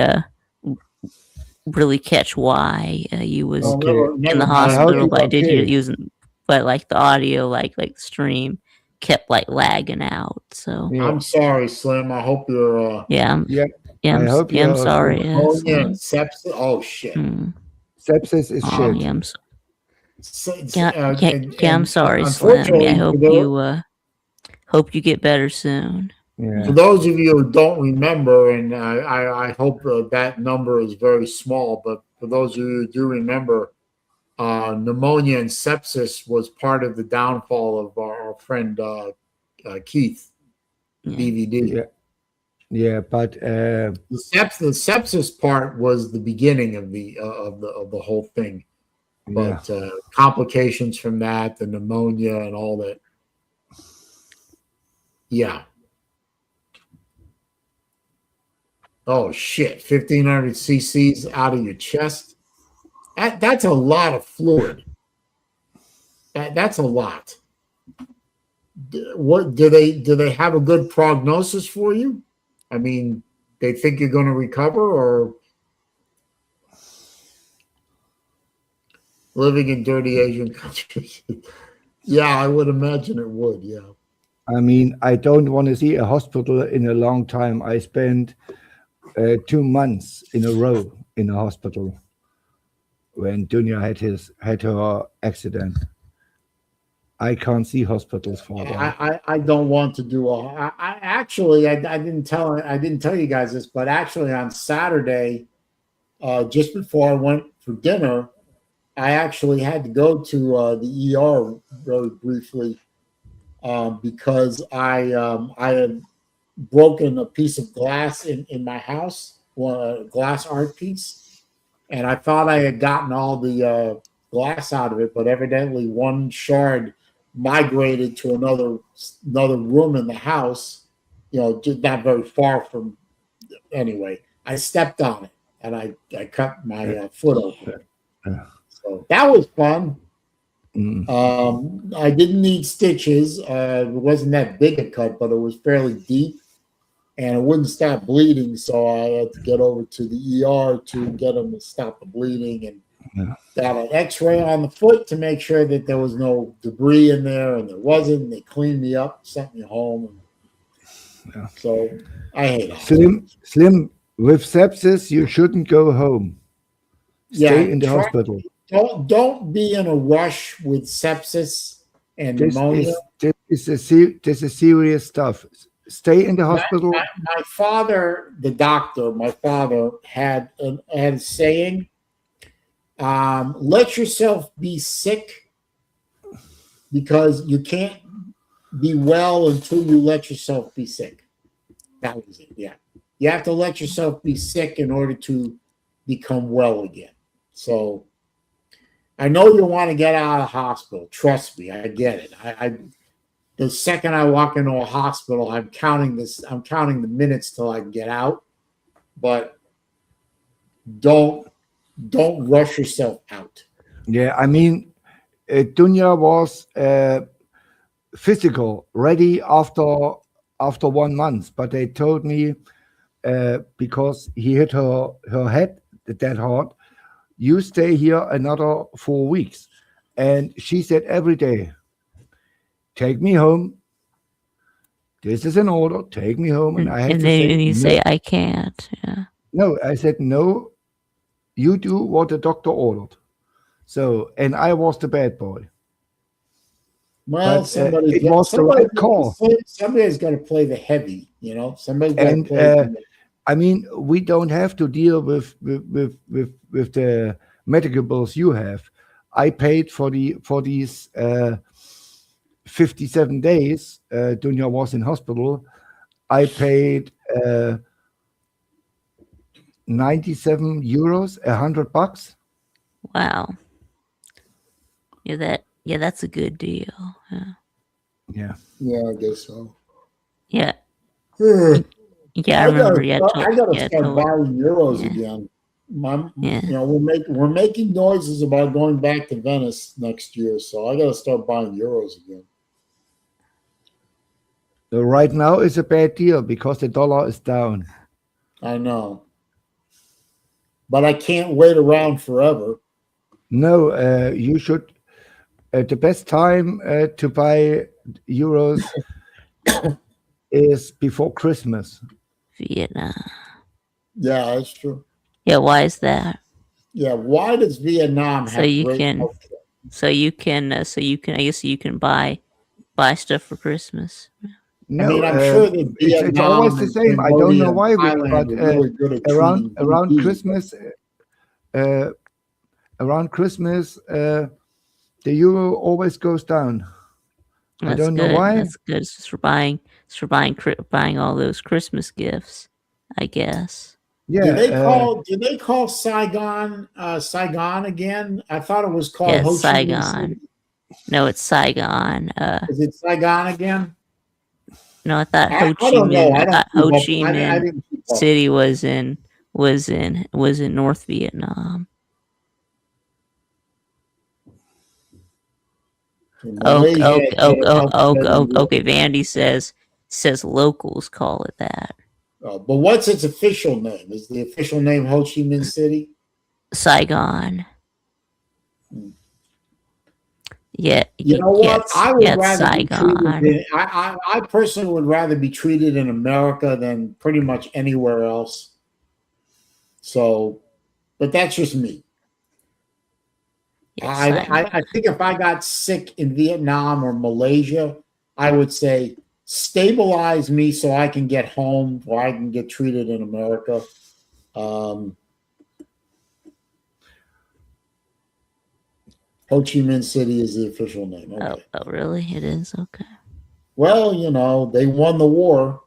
catch why he was in the hospital. But I did hear using, but like the audio, like the stream kept like lagging out. So I'm sorry, Slim. I hope you're. I'm sorry. Sepsis. Oh shit. Sepsis is shit. Yeah, I'm sorry, Slim. Yeah, I hope you get better soon. Yeah. For those of you who don't remember, and I hope that number is very small, but for those of you who do remember, pneumonia and sepsis was part of the downfall of our friend Keith, DVD. Yeah, but The sepsis part was the beginning of the whole thing, yeah, but complications from that, the pneumonia and all that. Yeah. Oh shit! 1,500 cc's out of your chest. That's a lot of fluid. That's a lot. What do they have a good prognosis for you? I mean, they think you're going to recover, or living in dirty Asian countries? Yeah, I would imagine it would. Yeah. I mean, I don't want to see a hospital in a long time. I spent 2 months in a row in a hospital when Dunya had her accident. I can't see hospitals for that. I don't want to do I didn't tell you guys this, but actually on Saturday, just before I went for dinner, I actually had to go to the ER very briefly because I had broken a piece of glass in my house, a glass art piece, and I thought I had gotten all the glass out of it, but evidently one shard migrated to another room in the house, just not very far from. Anyway, I stepped on it and I cut my foot open. So that was fun. I didn't need stitches. It wasn't that big a cut, but it was fairly deep, and it wouldn't stop bleeding. So I had to get over to the ER to get them to stop the bleeding, and got an X-ray on the foot to make sure that there was no debris in there, and there wasn't. They cleaned me up, sent me home. So I hate it. Slim, with sepsis, you shouldn't go home. Stay in the hospital. Don't be in a rush with sepsis and pneumonia. This is serious stuff. Stay in the hospital. My father, the doctor, had a saying, let yourself be sick because you can't be well until you let yourself be sick. That was it. Yeah. You have to let yourself be sick in order to become well again. So I know you want to get out of the hospital. Trust me, I get it. The second I walk into a hospital, I'm counting the minutes till I can get out. But don't rush yourself out. Yeah, I mean, Dunya was physical ready after 1 month, but they told me because he hit her head that hard, you stay here another 4 weeks. And she said every day, take me home. This is an order. Take me home. And I had to say, you say, I can't. Yeah. No, I said, no, you do what the doctor ordered. So, and I was the bad boy. Well, it was the right call. Somebody's got to play the heavy, Somebody's got to play. I mean, we don't have to deal with the medical bills you have. I paid for these 57 days. Dunya was in hospital. I paid 97 euros, $100. Wow. Yeah, that's a good deal. Yeah. Yeah, I guess so. Yeah. Yeah, I remember. I gotta start buying euros again. We're making noises about going back to Venice next year, so I gotta start buying euros again. Right now is a bad deal because the dollar is down. I know, but I can't wait around forever. No, you should. The best time to buy euros is before Christmas. Vietnam. Yeah, that's true. Yeah, why is that? Yeah, why does Vietnam have great healthcare? So you can I guess you can buy stuff for Christmas. No, I mean, I'm sure that it's always the same. I don't know why, but really around Christmas, the euro always goes down. I That's don't know good. why. That's good. It's just for buying all those Christmas gifts, I guess. Do they Yeah, call Saigon Saigon again? I thought it was Yeah, called it's Ho Chi Minh Saigon. City. No, it's Saigon. Is it Saigon again? No, I thought Ho I Chi don't know. Minh. I I don't thought keep Ho up. Chi I Minh didn't keep up. City was in North Vietnam. In Okay, Malaysia, okay, it helps get in okay. Vandy says locals call it that. But what's its official name? Is the official name Ho Chi Minh City? Saigon. Yeah, You know what? I would it's rather be treated. Saigon. I personally would rather be treated in America than pretty much anywhere else. So, but that's just me. Yeah, Saigon. I think if I got sick in Vietnam or Malaysia, I would say stabilize me so I can get home or I can get treated in America. Um, Ho Chi Minh City is the official name. Okay. Oh, really? It is okay. Well, you know, they won the war.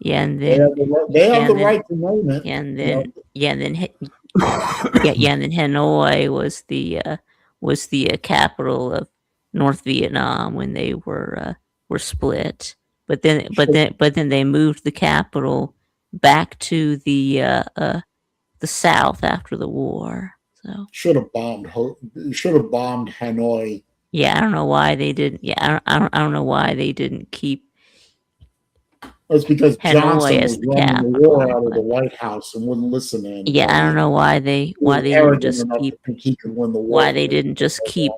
Yeah, and They then have the right to name it. yeah, and You know, then yeah, and then and then Hanoi was the capital of North Vietnam when they were split. But then they moved the capital back to the south after the war. So should have bombed Hanoi. yeah, I don't know why they didn't. Yeah, I don't know why they didn't keep That's because Hanoi Johnson as was the running the war capital. out of the But White House and wouldn't listen to yeah, I don't anybody. know He why was they didn't arrogant just enough to keep think he could win the war. why they didn't just keep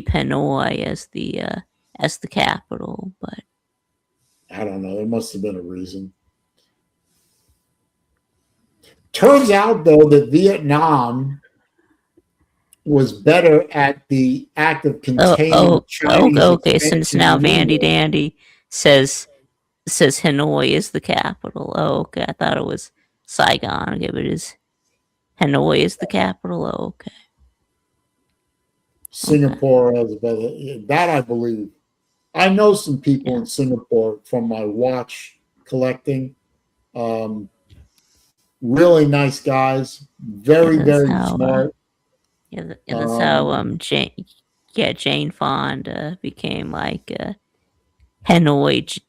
Hanoi as the capital. But I don't know. There must have been a reason. Turns out, though, that Vietnam was better at the act of containing Chinese okay. Since expansion now than we Vandy were. Dandy says says Hanoi is the capital. Oh, okay. I thought it was Saigon. Okay, but it is Hanoi is the capital. Oh, okay. Singapore has better. That I believe. I know some people Yeah. in Singapore from my watch collecting. Um, really nice guys, Yeah, very that's very how. smart. That's how. Um, Jane Fonda became like Hanoi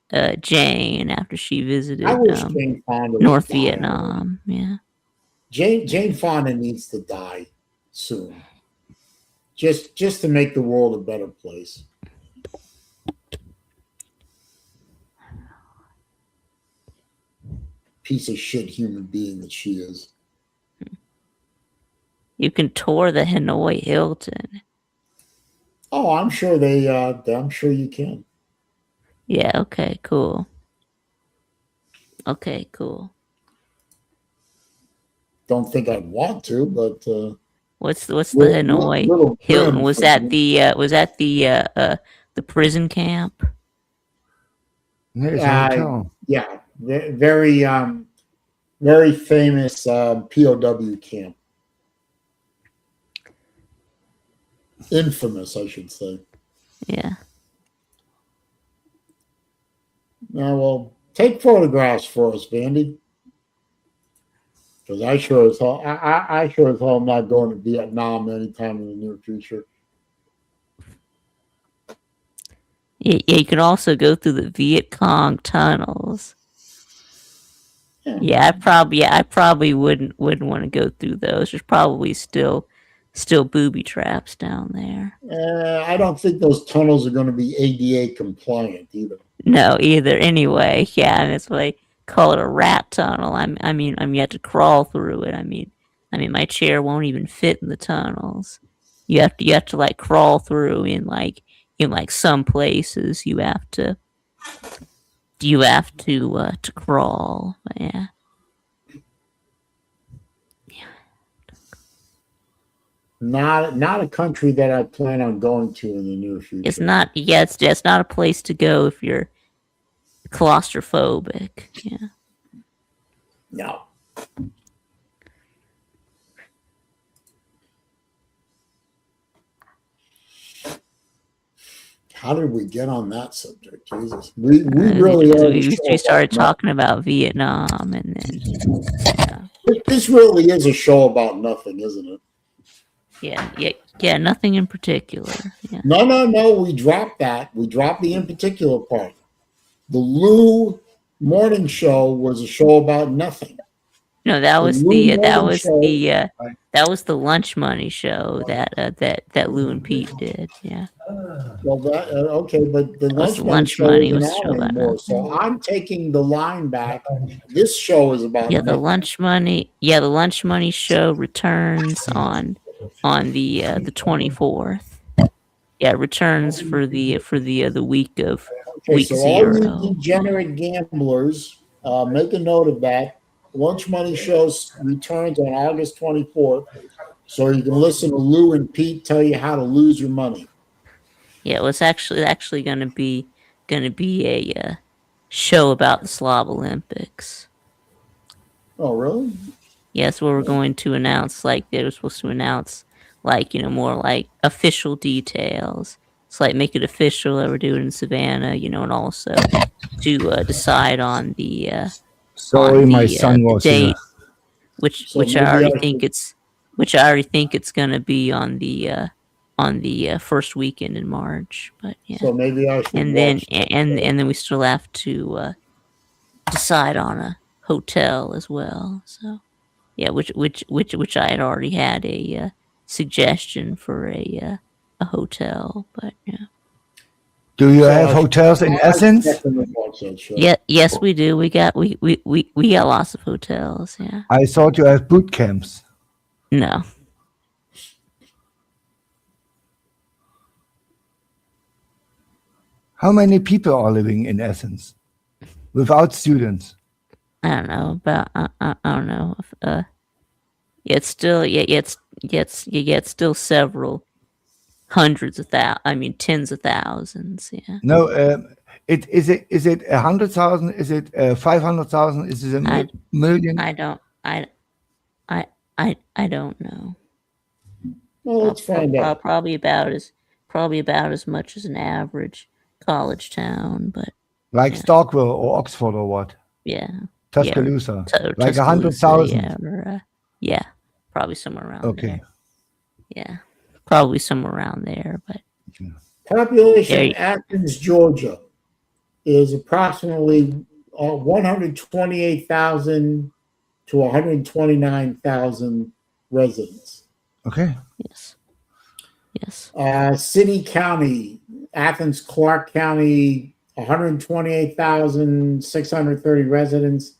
Jane after she I visited wish Jane Fonda would North die already. Vietnam. Yeah. Jane Fonda needs to die soon, just to make the world a better place. Piece of shit human being that she is. You can tour the Hanoi Hilton. Oh, I'm sure I'm sure you can. Yeah, okay, cool. Okay, cool. Don't think I'd want to, but What's the Hanoi little Hilton? grim Was for that me. the prison camp? it's a hotel. Yeah, very very famous POW camp. Infamous, I should say. Yeah. Now, well, take photographs for us, Vandy. Because I sure as hell, I sure as hell am not going to Vietnam anytime in the near future. Yeah, you can also go through the Viet Cong tunnels. Yeah, I probably wouldn't want to go through those. There's probably still booby traps down there. I don't think those tunnels are going to be ADA compliant either. No, either. Anyway, yeah, and that's why they call it a rat tunnel. You have to crawl through it. My chair won't even fit in the tunnels. You have to like crawl through in some places. You have to crawl. Yeah. Not a country that I plan on going to in the near future. It's not. Yeah, it's just not a place to go if you're claustrophobic. Yeah. No. How did we get on that subject? Jesus, we really are. We started talking about Vietnam, and then This really is a show about nothing, isn't it? yeah, nothing in particular. Yeah. No. We dropped that. We dropped the in particular part. The Lou morning show was a show about nothing. No, that was Lou that morning was show- the that was the lunch money show that Lou and Pete did. Yeah. Well, that okay, but the was lunch Lunch money Money show was a show isn't on about anymore. So I'm taking the line back. This show is about Yeah, the nothing. lunch money show returns on the 24th. Yeah, it returns for the week of Okay, week so all you 0. degenerate gamblers, make a note of that. Lunch Money shows returns on August 24th, so you can listen to Lou and Pete tell you how to lose your money. Yeah, it was actually gonna be a show about the Slav Olympics. Oh, really? Yes, where we're going to announce, like they were supposed to announce, like more like official details. It's like make it official that we're doing it in Savannah, and also to decide on the Sorry, my son was here. date, which So I maybe already I think should- it's gonna be on the first weekend in March. But yeah, So maybe I should. and then watch that. and then we still have to decide on a hotel as well. So yeah, which I had already had a suggestion for a hotel, but yeah. Do you So have hotels in Essence? definitely watch that show. Yeah, yes, we do. We got lots of hotels. Yeah. I thought you have boot camps. No. How many people are living in Essence without students? I don't know about I don't know if yeah, it's still it's still several hundreds of tens of thousands. Yeah. No, is it 100,000? Is it 500,000? Is it a million? I don't don't know. Well, let's find out. Probably about as much as an average college town, but Like yeah. Starkville or Oxford or what? yeah. Tuscaloosa. Like Tuscaloosa, 100,000. Yeah, or, yeah, probably somewhere around Okay. there. Yeah, probably somewhere around there, but Population There in you- Athens, Georgia, is approximately 128,000 to 129,000 residents. Okay. yes. City, county, Athens, Clark County, 128,630 residents.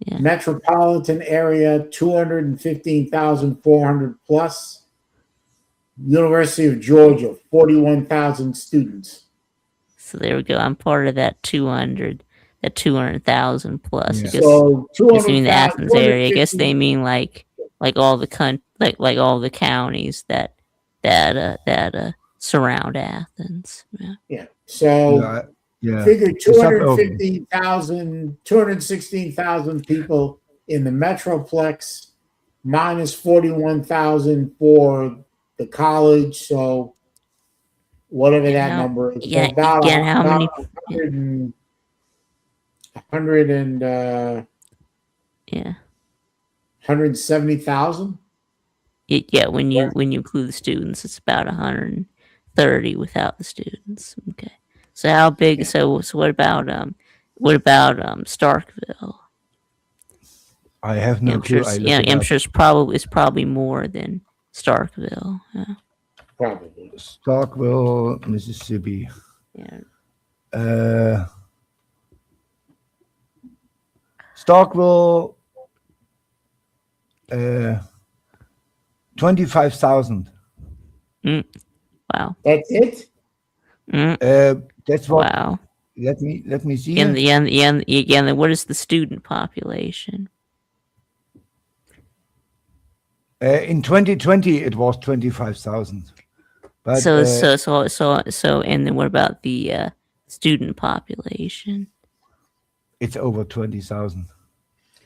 Yeah. Metropolitan area, 215,400 plus. University of Georgia, 41,000 students. So there we go. I'm part of that 200,000 plus. Yeah. I guess, So guess they mean the Athens area. I guess they mean like all the like all the counties that surround Athens. Yeah. Yeah. So Yeah. figure suburb. 216,000 people in the Metroplex, minus 41,000 for the college. So whatever Yeah, that how- number is. yeah, about again, how many- 170,000. Yeah, when you include the students, it's about 130 without the students. Okay. So how big? Yeah. So what about Starkville? I have no clue. I look it I'm up. sure it's probably more than Starkville. Yeah. Probably. Starkville, Mississippi. Yeah. Starkville, 25,000. Wow. That's it? That's what. Wow. Let me see. And then what is the student population? In 2020, it was 25,000. But So and then what about the student population? it's over 20,000.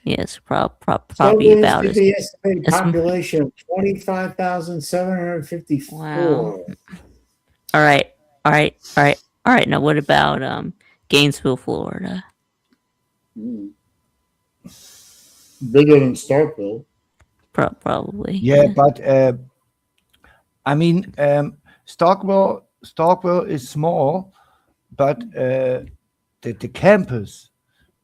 Yes, probably So about there's as the estimated as- population of 25,754. Wow. All right. All right, now what about Gainesville, Florida? Bigger than Starkville. Probably. Yeah, but I mean, Starkville is small, but the campus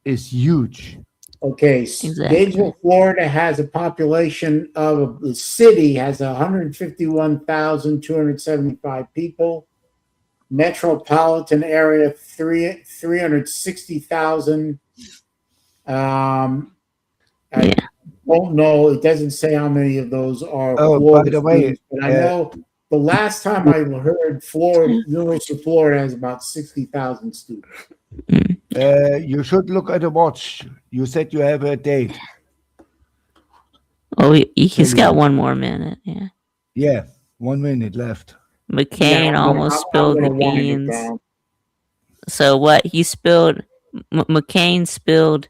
is huge. Okay, Exactly. Gainesville, Florida has a population of the city has 151,275 people. Metropolitan area 360,000. I don't know. It doesn't say how many of those are Oh, by Florida the way, students, but I know the last time I heard University of Florida has about 60,000 students. you should look at a watch. You said you have a date. Oh, he's Celine. got one more minute. Yeah. Yeah, 1 minute left. McCain almost spilled the beans. So what? He spilled. McCain spilled.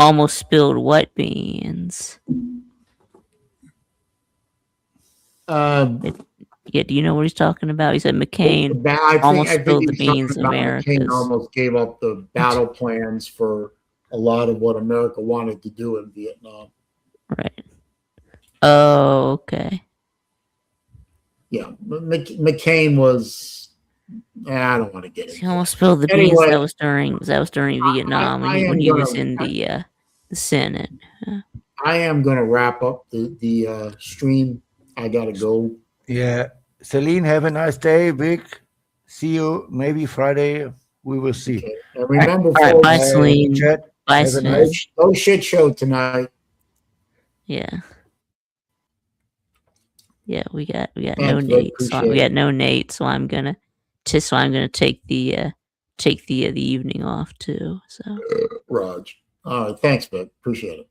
Almost spilled what beans? Yeah, do you know what he's talking about? He said McCain almost spilled the beans of America's. McCain almost gave up the battle plans for a lot of what America wanted to do in Vietnam. Right. Oh, okay. Yeah, McCain was. I don't want to get into it. He almost spilled the beans. That was during Vietnam when he was in the Senate. I am going to wrap up the stream. I got to go. Yeah. Celine, have a nice day, Vic. See you maybe Friday. We will see. Okay. And remember, All right, bye, Celine. Bye, Have a nice no shit show tonight. Yeah. Yeah, we got no Nate. So we got no Nate, so I'm gonna take the evening off too. So Raj. All right, thanks, bud. Appreciate it.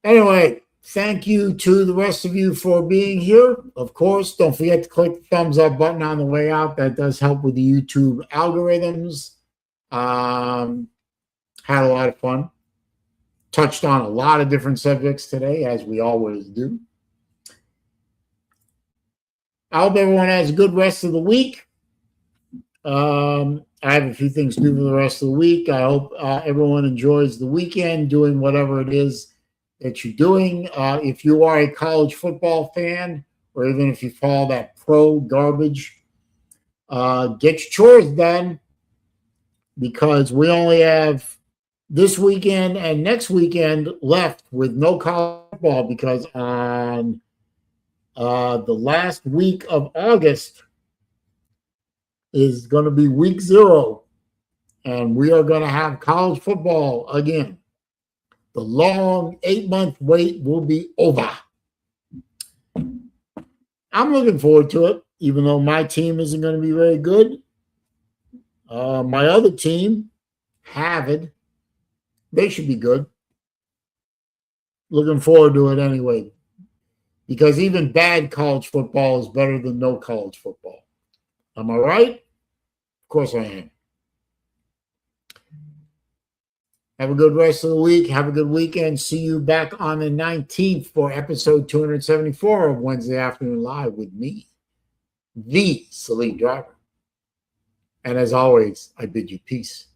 Anyway, thank you to the rest of you for being here. Of course, don't forget to click the thumbs up button on the way out. That does help with the YouTube algorithms. Had a lot of fun. Touched on a lot of different subjects today, as we always do. I hope everyone has a good rest of the week. I have a few things to do for the rest of the week. I hope everyone enjoys the weekend doing whatever it is that you're doing. If you are a college football fan, or even if you follow that pro garbage, get your chores done, because we only have this weekend and next weekend left with no college football, because on the last week of August is going to be week 0, and we are going to have college football again. The long 8-month wait will be over. I'm looking forward to it, even though my team isn't going to be very good. My other team, Harvard, they should be good. Looking forward to it anyway, because even bad college football is better than no college football. Am I right? Of course I am. Have a good rest of the week. Have a good weekend. See you back on the 19th for episode 274 of Wednesday Afternoon Live with me, the SaleenDriver. And as always, I bid you peace.